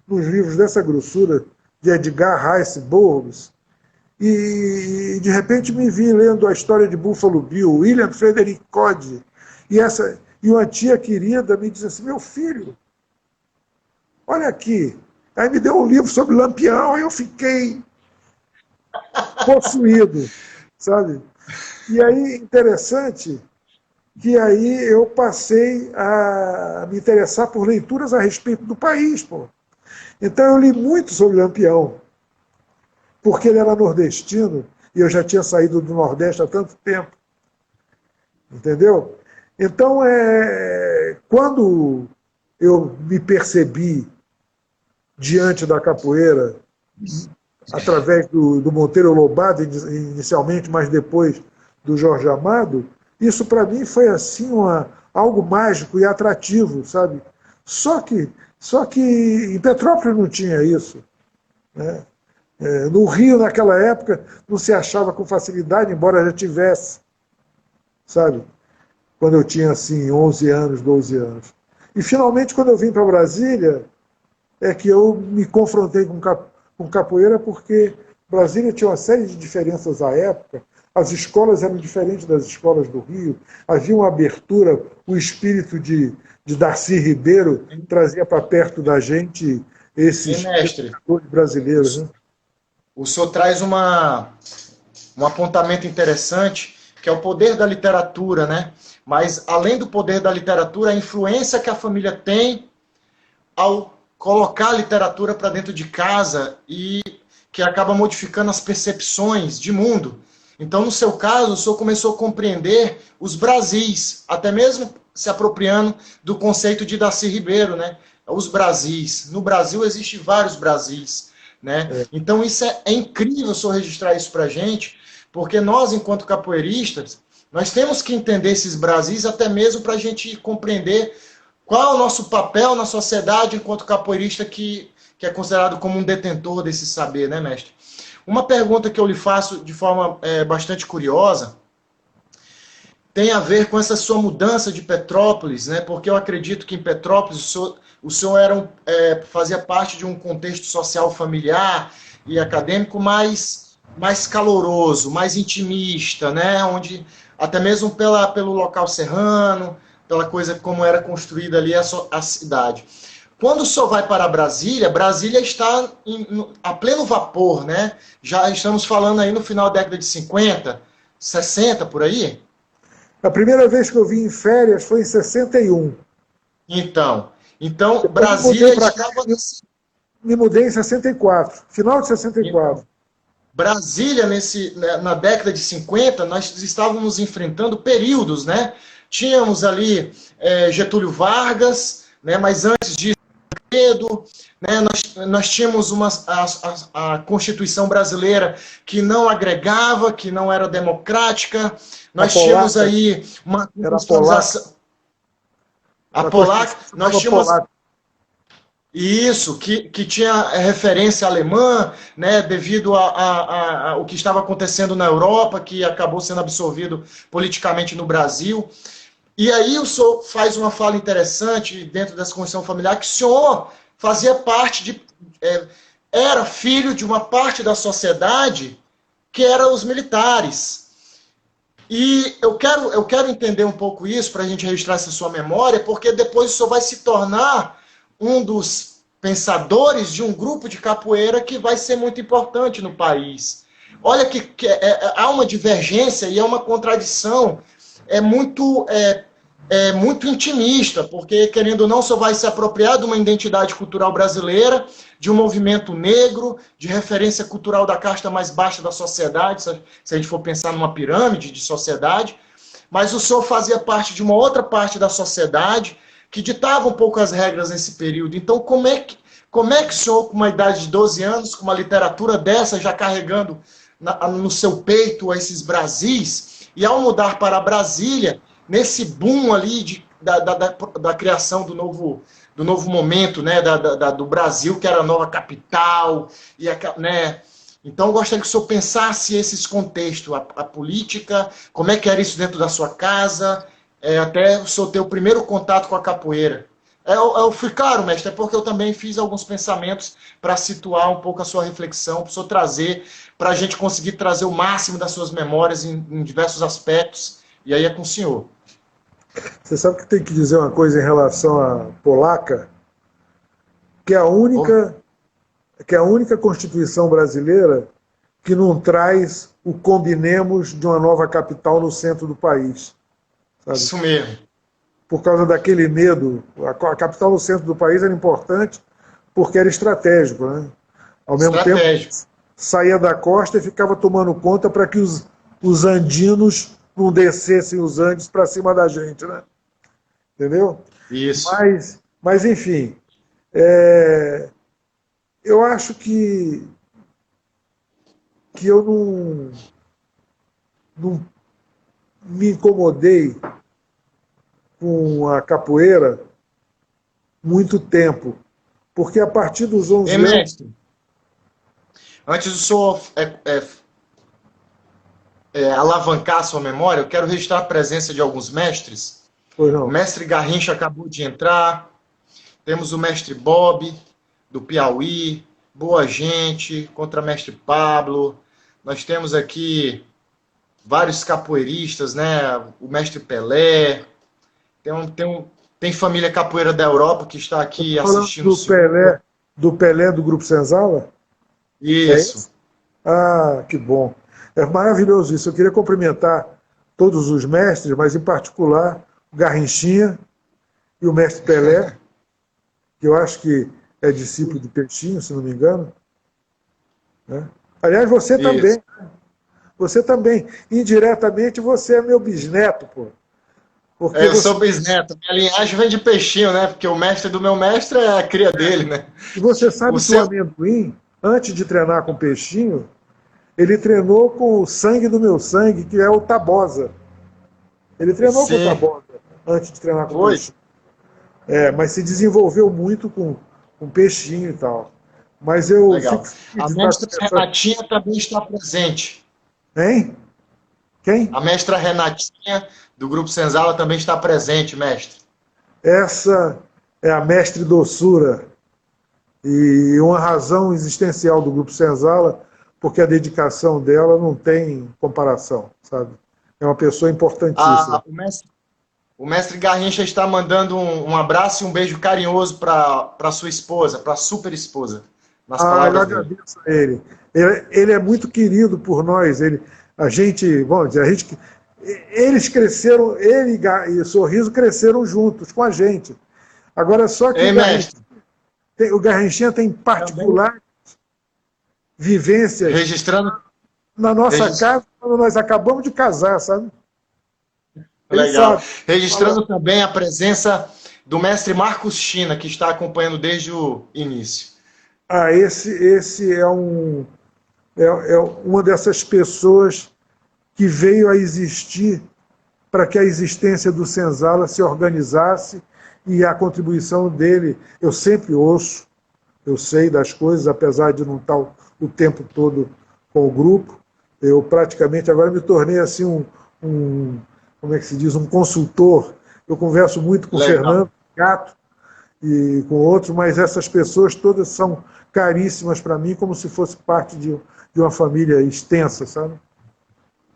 nos livros dessa grossura de Edgar Rice Burroughs, e de repente me vi lendo a história de Buffalo Bill, William Frederick Cody, e uma tia querida me disse assim: meu filho, olha aqui. Aí me deu um livro sobre Lampião, aí eu fiquei possuído, sabe? E aí, interessante, que aí eu passei a me interessar por leituras a respeito do país, pô. Então eu li muito sobre Lampião, porque ele era nordestino e eu já tinha saído do Nordeste há tanto tempo, entendeu? Então, quando eu me percebi diante da capoeira, através do Monteiro Lobato, inicialmente, mas depois do Jorge Amado, isso para mim foi assim algo mágico e atrativo, sabe? Só que Só que em Petrópolis não tinha isso, né? No Rio, naquela época, não se achava com facilidade, embora já tivesse, sabe? Quando eu tinha, assim, 11 anos, 12 anos. E, finalmente, quando eu vim para Brasília, é que eu me confrontei com capoeira, porque Brasília tinha uma série de diferenças à época, as escolas eram diferentes das escolas do Rio, havia uma abertura, o espírito de Darcy Ribeiro trazia para perto da gente E, esses mestre, educadores brasileiros, né? o senhor traz um apontamento interessante, que é o poder da literatura, né? Mas, além do poder da literatura, a influência que a família tem ao colocar a literatura para dentro de casa e que acaba modificando as percepções de mundo. Então, no seu caso, o senhor começou a compreender os Brasis, até mesmo se apropriando do conceito de Darcy Ribeiro, né? Os Brasis. No Brasil existem vários Brasis, né? Então, isso é incrível o senhor registrar isso para a gente, porque nós, enquanto capoeiristas, nós temos que entender esses Brasis até mesmo para a gente compreender qual é o nosso papel na sociedade enquanto capoeirista que é considerado como um detentor desse saber, né, mestre? Uma pergunta que eu lhe faço de forma bastante curiosa tem a ver com essa sua mudança de Petrópolis, né? Porque eu acredito que em Petrópolis o senhor fazia parte de um contexto social familiar e acadêmico mais caloroso, mais intimista, né? Onde até mesmo pelo local serrano, pela coisa como era construída ali a cidade. Quando o senhor vai para Brasília, Brasília está a pleno vapor, né? Já estamos falando aí no final da década de 50, 60, por aí? A primeira vez que eu vim em férias foi em 61. Então Depois me mudei Brasília para cá, estava... me mudei em 64, final de 64. Então, Brasília, na década de 50, nós estávamos enfrentando períodos, né? Tínhamos ali Getúlio Vargas, né? Mas antes disso, Pedro, né? Nós tínhamos a Constituição brasileira que não agregava, que não era democrática. Nós tínhamos aí uma constitucionalização. A polaca, nós tínhamos... Isso, que tinha referência alemã, né, devido ao que estava acontecendo na Europa, que acabou sendo absorvido politicamente no Brasil. E aí o senhor faz uma fala interessante dentro dessa Constituição Familiar, que o senhor fazia parte era filho de uma parte da sociedade que eram os militares. E eu quero entender um pouco isso, para a gente registrar essa sua memória, porque depois o senhor vai se tornar um dos pensadores de um grupo de capoeira que vai ser muito importante no país. Olha há uma divergência e é uma contradição muito intimista, porque, querendo ou não, só vai se apropriar de uma identidade cultural brasileira, de um movimento negro, de referência cultural da casta mais baixa da sociedade, se a gente for pensar numa pirâmide de sociedade, mas o senhor fazia parte de uma outra parte da sociedade que ditava um pouco as regras nesse período. Então, como é que o senhor, com uma idade de 12 anos, com uma literatura dessa, já carregando no seu peito esses Brasis, e ao mudar para Brasília, nesse boom ali da criação do novo momento, né, do Brasil, que era a nova capital, né? Então, eu gostaria que o senhor pensasse esses contextos, a política, como é que era isso dentro da sua casa, até o senhor ter o primeiro contato com a capoeira. Eu fui claro, mestre, é porque eu também fiz alguns pensamentos para situar um pouco a sua reflexão, para o senhor trazer, para a gente conseguir trazer o máximo das suas memórias em diversos aspectos, e aí é com o senhor. Você sabe que tem que dizer uma coisa em relação à polaca, que é a única Constituição brasileira que não traz o combinemos de uma nova capital no centro do país. Sabe? Isso mesmo. Por causa daquele medo. A capital no centro do país era importante porque era estratégico, né? Ao mesmo tempo, saía da costa e ficava tomando conta para que os andinos não descessem os Andes para cima da gente, né? Entendeu? Isso. Mas enfim, eu acho que eu não me incomodei com a capoeira muito tempo, porque a partir dos 11 anos... mestre, antes do senhor alavancar a sua memória, eu quero registrar a presença de alguns mestres. Pois O não. mestre Garrincha acabou de entrar, temos o mestre Bob, do Piauí, Boa Gente, contramestre Pablo, nós temos aqui vários capoeiristas, né? O mestre Pelé, tem família capoeira da Europa que está aqui Falando assistindo o senhor. Do Pelé do Grupo Senzala? É Isso. isso? Ah, que bom. É maravilhoso isso. Eu queria cumprimentar todos os mestres, mas em particular o Garrinchinha e o mestre Pelé, que eu acho que é discípulo de Peixinho, se não me engano. Né? Aliás, você também. Você também. Indiretamente, você é meu bisneto, pô. Porque Eu sou bisneto. Minha linhagem vem de Peixinho, né? Porque o mestre do meu mestre é a cria dele, né? E você O sabe que o seu... amendoim, antes de treinar com o Peixinho, ele treinou com o sangue do meu sangue, que é o Tabosa. Ele treinou com o Sim, Tabosa antes de treinar com o foi. Peixinho. Mas se desenvolveu muito com Peixinho e tal. Mas eu fico Legal. feliz A de estar mestra conversando. Renatinha também está presente. Hein? Quem? A mestra Renatinha, do Grupo Senzala, também está presente, mestre. Essa é a mestre doçura e uma razão existencial do Grupo Senzala, porque a dedicação dela não tem comparação, sabe? É uma pessoa importantíssima. O mestre Garrincha está mandando um abraço e um beijo carinhoso para sua esposa, para a super esposa, nas Eu palavras dele. agradeço a ele. Ele é muito querido por nós. Eles cresceram, ele e Sorriso cresceram juntos com a gente. Agora, só que Ei, mestre, o Garrinchinha tem particular vivências registrando. na nossa casa quando nós acabamos de casar, sabe? Ele Legal. sabe. Registrando também a presença do mestre Marcos China, que está acompanhando desde o início. Esse é uma dessas pessoas que veio a existir para que a existência do Senzala se organizasse e a contribuição dele, eu sempre ouço, eu sei das coisas, apesar de não estar o tempo todo com o grupo. Eu praticamente agora me tornei assim como é que se diz, um consultor. Eu converso muito com o Fernando Gato e com outros, mas essas pessoas todas são caríssimas para mim, como se fosse parte de uma família extensa, sabe?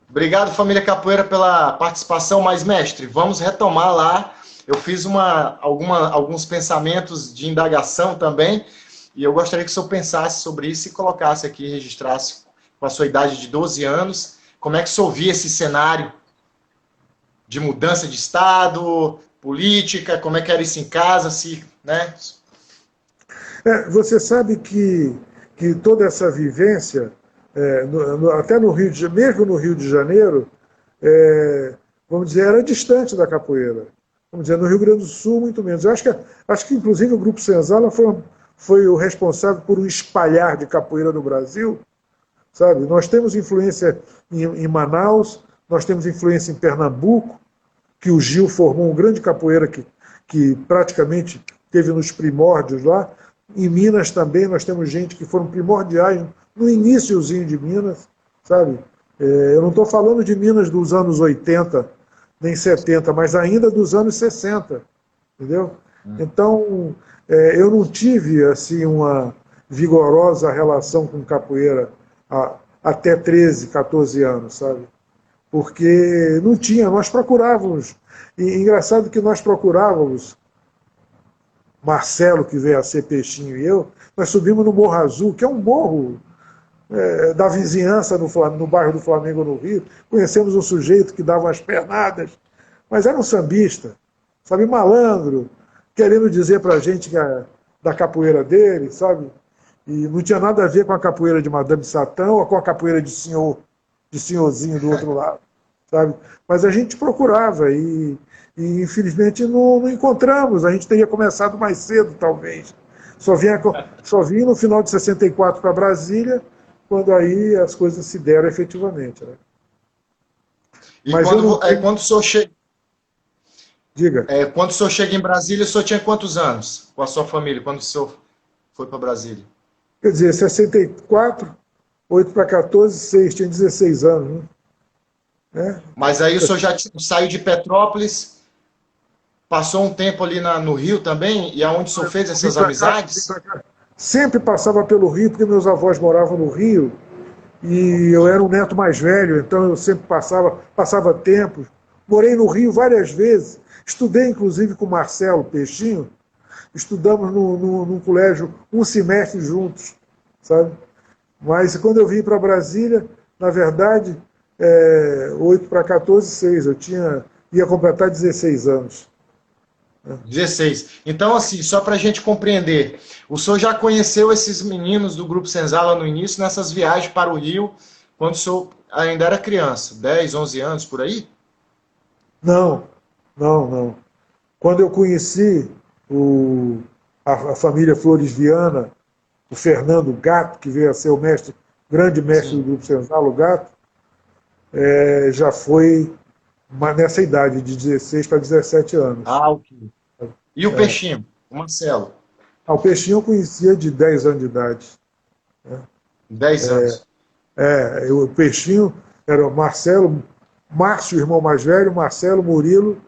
Obrigado, família Capoeira, pela participação. Mas, mestre, vamos retomar lá. Eu fiz alguns pensamentos de indagação também, e eu gostaria que o senhor pensasse sobre isso e colocasse aqui, registrasse com a sua idade de 12 anos, como é que o senhor via esse cenário de mudança de Estado, política, como é que era isso em casa, né? Você sabe que toda essa vivência, até no Rio de Janeiro, mesmo no Rio de Janeiro, vamos dizer, era distante da capoeira. Vamos dizer, no Rio Grande do Sul, muito menos. Eu acho que inclusive, o Grupo Senzala foi o responsável por um espalhar de capoeira no Brasil, sabe? Nós temos influência em Manaus, nós temos influência em Pernambuco, que o Gil formou um grande capoeira que praticamente teve nos primórdios lá. Em Minas também nós temos gente que foram primordiais no iniciozinho de Minas, sabe? Eu não estou falando de Minas dos anos 80, nem 70, mas ainda dos anos 60, entendeu? Então, eu não tive assim uma vigorosa relação com capoeira até 13, 14 anos, sabe? Porque não tinha, nós procurávamos. E engraçado que nós procurávamos, Marcelo, que veio a ser Peixinho, e eu, nós subimos no Morro Azul, que é um morro da vizinhança no bairro do Flamengo, no Rio. Conhecemos um sujeito que dava umas pernadas, mas era um sambista, sabe, malandro, querendo dizer pra gente da capoeira dele, sabe? E não tinha nada a ver com a capoeira de Madame Satã ou com a capoeira de senhorzinho do outro lado, sabe? Mas a gente procurava e infelizmente não encontramos. A gente teria começado mais cedo, talvez. Só vim no final de 64 para Brasília, quando aí as coisas se deram efetivamente. Né? E mas quando o senhor chega... Diga. Quando o senhor chega em Brasília, o senhor tinha quantos anos com a sua família? Quando o senhor foi para Brasília? Quer dizer, 64, 8 para 14, 6, tinha 16 anos, né? Mas aí o senhor já saiu de Petrópolis, passou um tempo ali no Rio também, e aonde o senhor fez essas amizades? Vim pra cá. Sempre passava pelo Rio, porque meus avós moravam no Rio, e eu era um neto mais velho, então eu sempre passava tempo. Morei no Rio várias vezes, estudei inclusive com o Marcelo Peixinho, estudamos num colégio um semestre juntos, sabe? Mas quando eu vim para Brasília, na verdade, 8 para 14, 6, ia completar 16 anos. 16. Então, assim, só para a gente compreender, o senhor já conheceu esses meninos do Grupo Senzala no início, nessas viagens para o Rio, quando o senhor ainda era criança, 10, 11 anos, por aí? Não. Quando eu conheci a família Flores Viana, o Fernando Gato, que veio a ser o grande mestre do Grupo Senzala, o Gato, já foi nessa idade, de 16 para 17 anos. Ah, ok. E o Peixinho, o Marcelo? O Peixinho eu conhecia de 10 anos de idade. 10 anos. O Peixinho era o Marcelo, Márcio, irmão mais velho, Marcelo, Murilo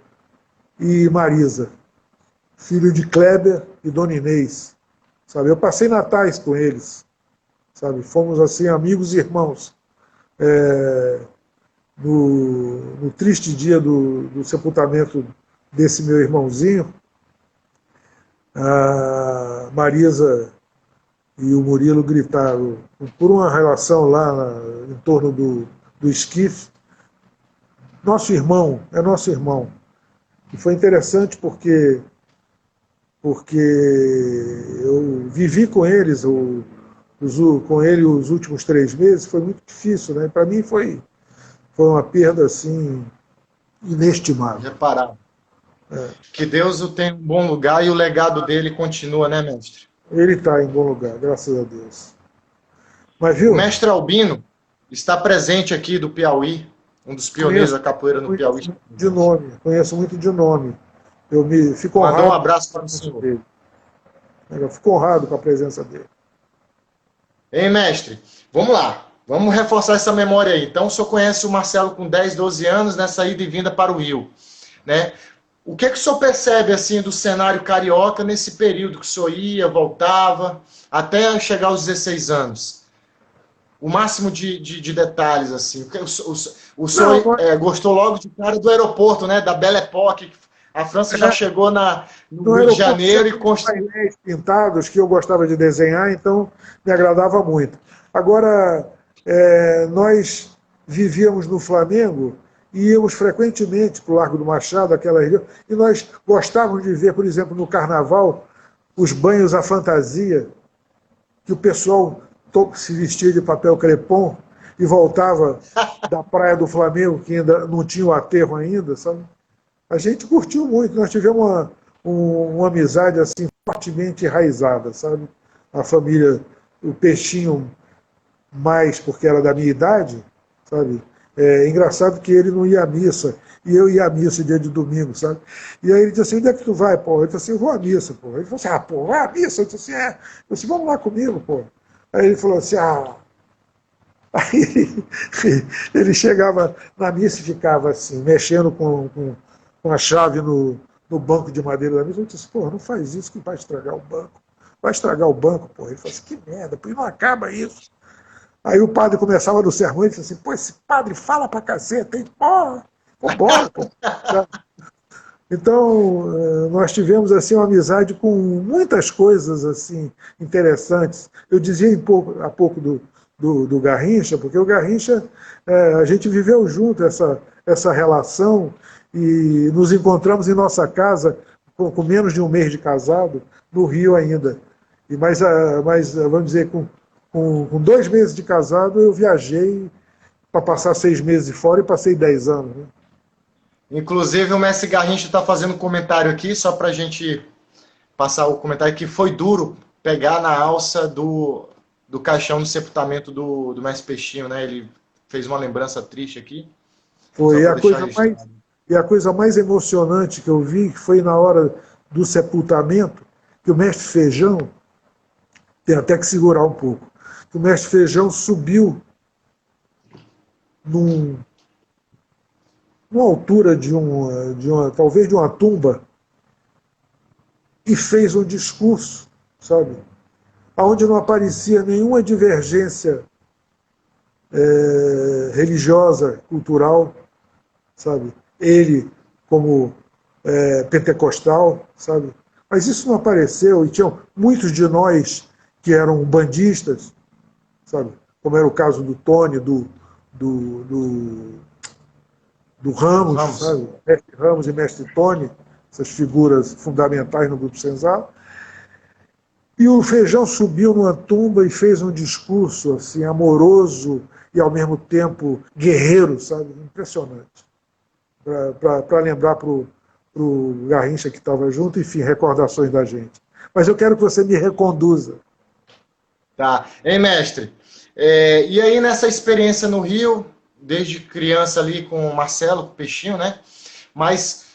e Marisa, filho de Kleber e Dona Inês. Sabe? Eu passei natais com eles. Sabe? Fomos assim amigos e irmãos. No triste dia do sepultamento desse meu irmãozinho, a Marisa e o Murilo gritaram, por uma relação lá em torno do esquife, nosso irmão, é nosso irmão. E foi interessante porque eu vivi com eles, com ele os últimos 3 meses, foi muito difícil, né? Para mim foi uma perda assim inestimável. Reparar. Que Deus o tenha em bom lugar e o legado dele continua, né, mestre? Ele está em bom lugar, graças a Deus. Mas, viu? O mestre Albino está presente aqui do Piauí, um dos pioneiros da capoeira no Piauí. Conheço muito de nome. Eu fico honrado. Mandou um abraço para o senhor. Dele. Eu fico honrado com a presença dele. Hein, mestre? Vamos lá. Vamos reforçar essa memória aí. Então, o senhor conhece o Marcelo com 10, 12 anos, nessa ida e vinda para o Rio, né? O que o senhor percebe assim do cenário carioca nesse período que o senhor ia, voltava, até chegar aos 16 anos? O máximo de detalhes, assim. O senhor gostou logo de cara do aeroporto, né? Da Belle Époque. A França já chegou no Rio de Janeiro e construiu painéis pintados que eu gostava de desenhar, então me agradava muito. Agora, nós vivíamos no Flamengo e íamos frequentemente para o Largo do Machado, aquela região, e nós gostávamos de ver, por exemplo, no Carnaval, os banhos à fantasia, que o pessoal se vestia de papel crepom e voltava da praia do Flamengo, que ainda não tinha o aterro ainda, sabe? A gente curtiu muito, nós tivemos uma amizade assim fortemente enraizada, sabe? A família, o Peixinho mais porque era da minha idade, sabe? É engraçado que ele não ia à missa, e eu ia à missa dia de domingo, sabe? E aí ele disse assim, onde é que tu vai, pô? Eu disse assim, eu vou à missa, pô. Ele falou assim, pô, vai à missa? Eu disse assim, Eu disse, vamos lá comigo, pô. Aí ele falou assim, Aí ele chegava na missa e ficava assim, mexendo com a chave no banco de madeira da missa. Eu disse, pô, não faz isso que vai estragar o banco. Vai estragar o banco, pô. Ele falou assim, que merda, pô, não acaba isso. Aí o padre começava no sermão e disse assim, pô, esse padre fala pra caceta, hein? Porra, vambora, pô. Então, nós tivemos assim uma amizade com muitas coisas assim interessantes. Eu dizia há pouco do Garrincha, porque o Garrincha, a gente viveu junto essa relação e nos encontramos em nossa casa com menos de um mês de casado, no Rio ainda. Mas vamos dizer, com 2 meses de casado, eu viajei para passar 6 meses fora e passei 10 anos. Né? Inclusive, o mestre Garrincha está fazendo um comentário aqui, só para a gente passar o comentário, que foi duro pegar na alça do caixão do sepultamento do mestre Peixinho, né? Ele fez uma lembrança triste aqui. Foi, e a coisa mais emocionante que eu vi, que foi na hora do sepultamento, que o mestre Feijão, tem até que segurar um pouco. O mestre Feijão subiu numa altura talvez de uma tumba, e fez um discurso, sabe, onde não aparecia nenhuma divergência religiosa, cultural, sabe? Ele como pentecostal, sabe? Mas isso não apareceu, e tinham muitos de nós que eram bandistas, sabe? Como era o caso do Tony, do Ramos, sabe? Mestre Ramos e Mestre Tony, essas figuras fundamentais no Grupo Senzala. E o Feijão subiu numa tumba e fez um discurso assim, amoroso e ao mesmo tempo guerreiro, sabe? Impressionante. Para lembrar para o Garrincha que estava junto, enfim, recordações da gente. Mas eu quero que você me reconduza. Tá. Hein, mestre? E aí, nessa experiência no Rio, desde criança ali com o Marcelo, com o Peixinho, né? Mas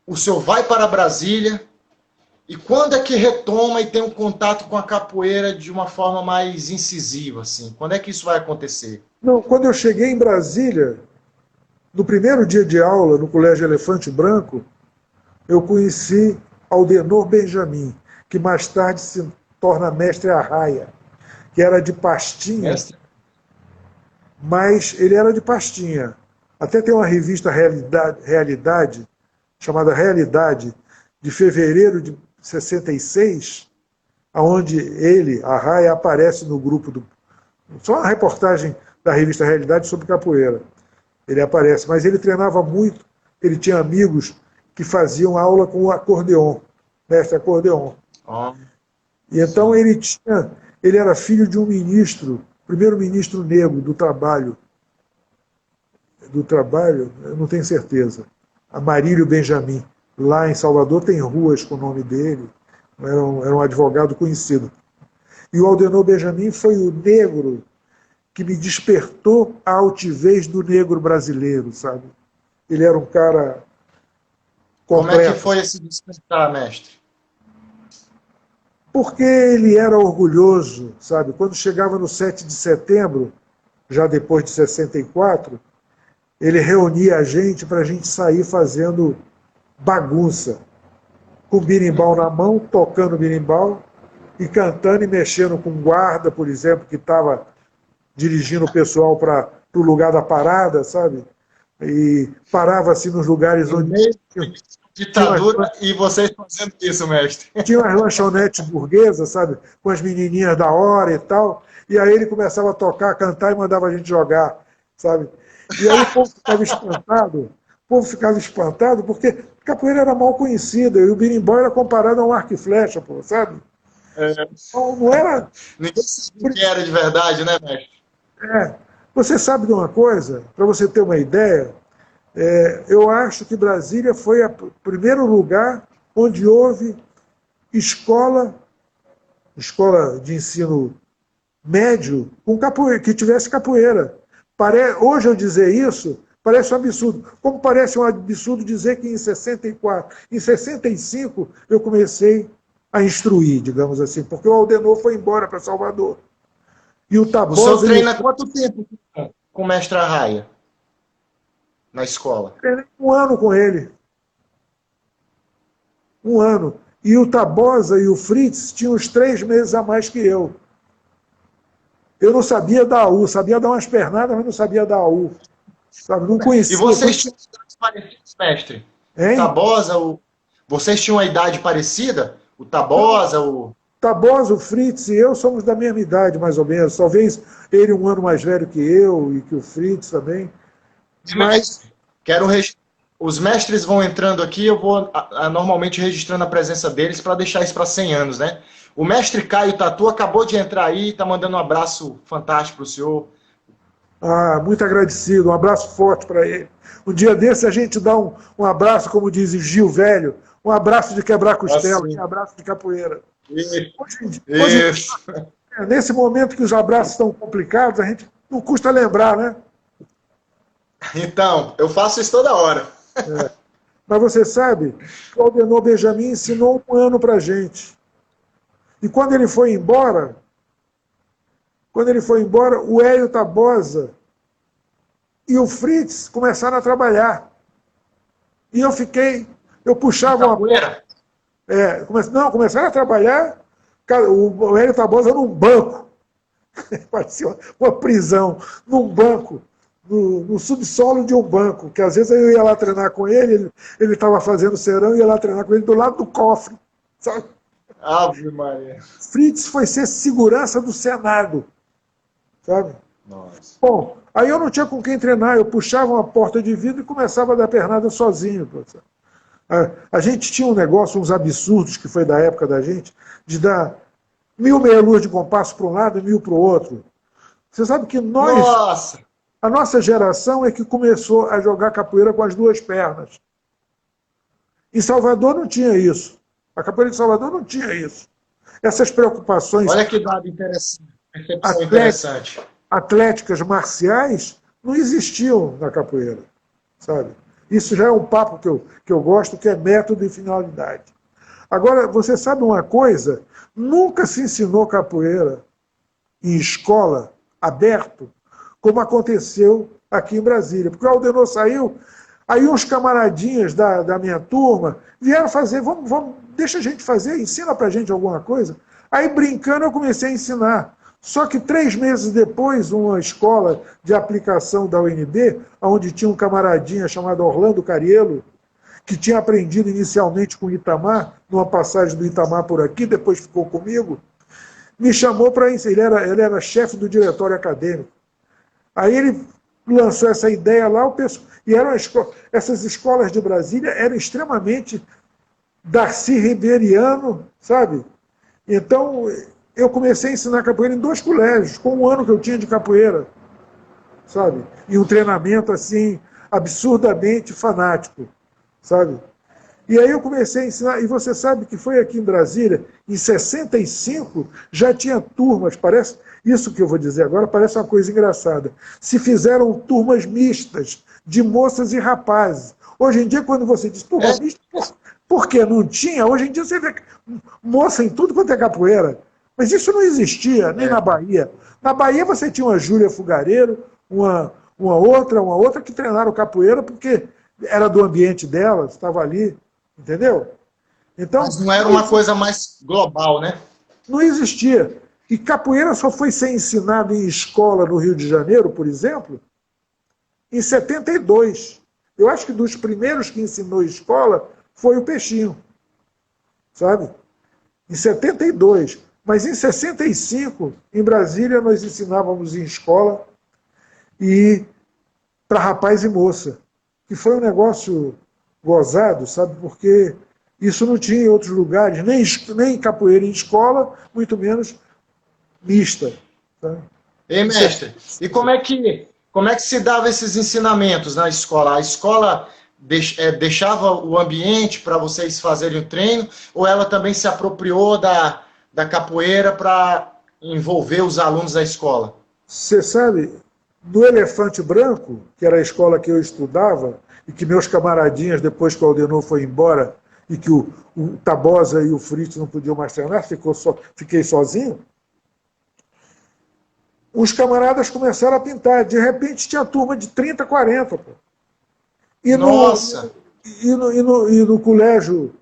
o senhor vai para Brasília, e quando é que retoma e tem um contato com a capoeira de uma forma mais incisiva, assim? Quando é que isso vai acontecer? Não, quando eu cheguei em Brasília, no primeiro dia de aula, no Colégio Elefante Branco, eu conheci Aldenor Benjamin, que mais tarde se torna mestre Arraia, que era de Pastinha, mas ele era de Pastinha. Até tem uma revista Realidade, chamada Realidade, de fevereiro de 66, onde ele, Arraia, aparece no grupo só uma reportagem da revista Realidade sobre capoeira. Ele aparece, mas ele treinava muito, ele tinha amigos que faziam aula com o acordeon, mestre acordeon. E então ele era filho de um ministro, primeiro-ministro negro do trabalho, eu não tenho certeza, Amarílio Benjamin. Lá em Salvador tem ruas com o nome dele, era um advogado conhecido. E o Aldenor Benjamin foi o negro que me despertou a altivez do negro brasileiro, sabe? Ele era um cara completo. Como é que foi esse despertar, mestre? Porque ele era orgulhoso, sabe? Quando chegava no 7 de setembro, já depois de 64, ele reunia a gente para a gente sair fazendo bagunça, com berimbau na mão, tocando berimbau e cantando e mexendo com um guarda, por exemplo, que estava dirigindo o pessoal para o lugar da parada, sabe? E parava assim nos lugares onde... Ditadura e vocês fazendo isso, mestre. Tinha umas lanchonetes burguesas, sabe? Com as menininhas da hora e tal. E aí ele começava a tocar, cantar e mandava a gente jogar, sabe? E aí o povo ficava espantado porque capoeira era mal conhecida e o berimbau era comparado a um arco e flecha, pô, sabe? Então, não era... Ninguém sabia que era de verdade, né, mestre? Você sabe de uma coisa, para você ter uma ideia, eu acho que Brasília foi o primeiro lugar onde houve escola de ensino médio com capoeira, que tivesse capoeira. Hoje eu dizer isso parece um absurdo. Como parece um absurdo dizer que em 64, em 65 eu comecei a instruir, digamos assim, porque o Aldenor foi embora para Salvador. E o Tabosa... O senhor treina há quanto tempo com o mestre Arraia? Na escola? Treinei 1 ano com ele. 1 ano. E o Tabosa e o Fritz tinham uns 3 meses a mais que eu. Eu não sabia dar U, sabia dar umas pernadas, mas não sabia dar U. Sabe? Não conhecia. E vocês tinham idades parecidas, mestre? Hein? Tabosa, vocês tinham uma idade parecida? O Tabosa, Tabosa, o Fritz e eu somos da mesma idade, mais ou menos. Talvez ele 1 ano mais velho que eu e que o Fritz também. Mas... Os mestres vão entrando aqui, eu vou normalmente registrando a presença deles para deixar isso para 100 anos, né? O mestre Caio Tatu acabou de entrar aí, está mandando um abraço fantástico para o senhor. Muito agradecido, um abraço forte para ele. Um dia desse a gente dá um abraço, como diz o Gil Velho, um abraço de quebrar costela, um abraço de capoeira. Hoje, nesse momento que os abraços estão complicados, a gente não custa lembrar, né? Então, eu faço isso toda hora. Mas você sabe que o Aldenor Benjamin ensinou 1 ano para a gente. E quando ele foi embora, Quando ele foi embora, o Hélio Tabosa e o Fritz começaram a trabalhar. E eu puxava uma porta. Começaram a trabalhar, o Hélio Tabosa num banco. Parecia uma prisão, num banco, no subsolo de um banco, que às vezes eu ia lá treinar com ele estava fazendo serão, ia lá treinar com ele do lado do cofre. Sabe? Ave Maria. Fritz foi ser segurança do Senado. Sabe? Nossa. Bom, aí eu não tinha com quem treinar, eu puxava uma porta de vidro e começava a dar pernada sozinho. A gente tinha um negócio, uns absurdos, que foi da época da gente, de dar 1000 meia-luas de compasso para um lado e 1000 para o outro. Você sabe que a nossa geração é que começou a jogar capoeira com as duas pernas. Em Salvador não tinha isso. A capoeira de Salvador não tinha isso. Essas preocupações... Olha que dado interessante. Atléticas marciais não existiam na capoeira, sabe? Isso já é um papo que eu gosto, que é método e finalidade. Agora, você sabe uma coisa? Nunca se ensinou capoeira em escola, aberto, como aconteceu aqui em Brasília. Porque o Aldenor saiu, aí uns camaradinhas da minha turma vieram fazer, deixa a gente fazer, ensina pra gente alguma coisa. Aí, brincando, eu comecei a ensinar. Só que 3 meses depois, uma escola de aplicação da UNB, onde tinha um camaradinha chamado Orlando Cariello, que tinha aprendido inicialmente com o Itamar, numa passagem do Itamar por aqui, depois ficou comigo, me chamou para ensinar. Ele era chefe do diretório acadêmico. Aí ele lançou essa ideia lá, e essas escolas de Brasília eram extremamente Darcy Ribeiriano, sabe? Então, eu comecei a ensinar capoeira em 2 colégios, com 1 ano que eu tinha de capoeira, sabe? E um treinamento, assim, absurdamente fanático, sabe? E aí eu comecei a ensinar, e você sabe que foi aqui em Brasília, em 65, já tinha turmas, parece, isso que eu vou dizer agora parece uma coisa engraçada, se fizeram turmas mistas, de moças e rapazes. Hoje em dia, quando você diz turma mista, por que não tinha? Hoje em dia você vê moça em tudo quanto é capoeira. Mas isso não existia, nem na Bahia. Na Bahia você tinha uma Júlia Fugareiro, uma outra que treinaram capoeira porque era do ambiente dela, estava ali, entendeu? Então, mas não era uma coisa mais global, né? Não existia. E capoeira só foi ser ensinado em escola no Rio de Janeiro, por exemplo, em 72. Eu acho que dos primeiros que ensinou escola foi o Peixinho, sabe? Em 72. Mas em 65, em Brasília, nós ensinávamos em escola e para rapaz e moça, que foi um negócio gozado, sabe? Porque isso não tinha em outros lugares, nem capoeira em escola, muito menos mista. Tá? Ei, mestre, e como é que se dava esses ensinamentos na escola? A escola deixava o ambiente para vocês fazerem o treino, ou ela também se apropriou da capoeira para envolver os alunos da escola? Você sabe, no Elefante Branco, que era a escola que eu estudava, e que meus camaradinhas, depois que o Aldenor foi embora, e que o Tabosa e o Fritz não podiam mais treinar, fiquei sozinho, os camaradas começaram a pintar. De repente tinha turma de 30, 40. Pô. Nossa! E no colégio,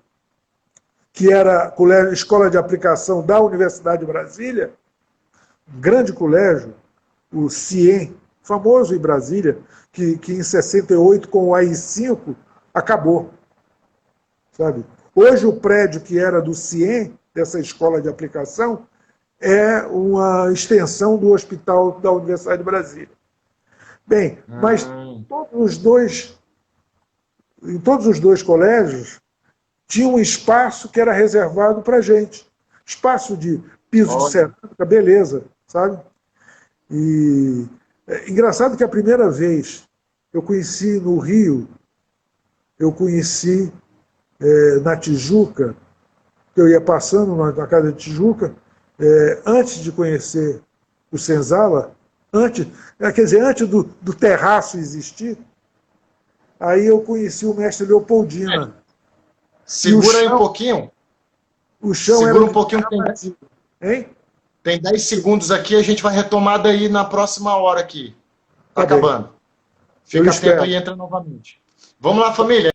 que era escola de aplicação da Universidade de Brasília, um grande colégio, o CIEM, famoso em Brasília, que em 68, com o AI-5, acabou. Sabe? Hoje o prédio que era do CIEM, dessa escola de aplicação, é uma extensão do hospital da Universidade de Brasília. Bem, mas em todos os dois colégios tinha um espaço que era reservado para a gente. Espaço de piso de cerâmica, beleza, sabe? E é engraçado que a primeira vez eu conheci no Rio, na Tijuca, que eu ia passando na casa de Tijuca, antes de conhecer o Senzala, antes do terraço existir, aí eu conheci o mestre Leopoldina. Segura aí um pouquinho. O chão Segura era um pouquinho. hein? Tem 10 segundos aqui, a gente vai retomar daí na próxima hora aqui. Tá acabando. Fica atento aí e entra novamente. Vamos lá, família.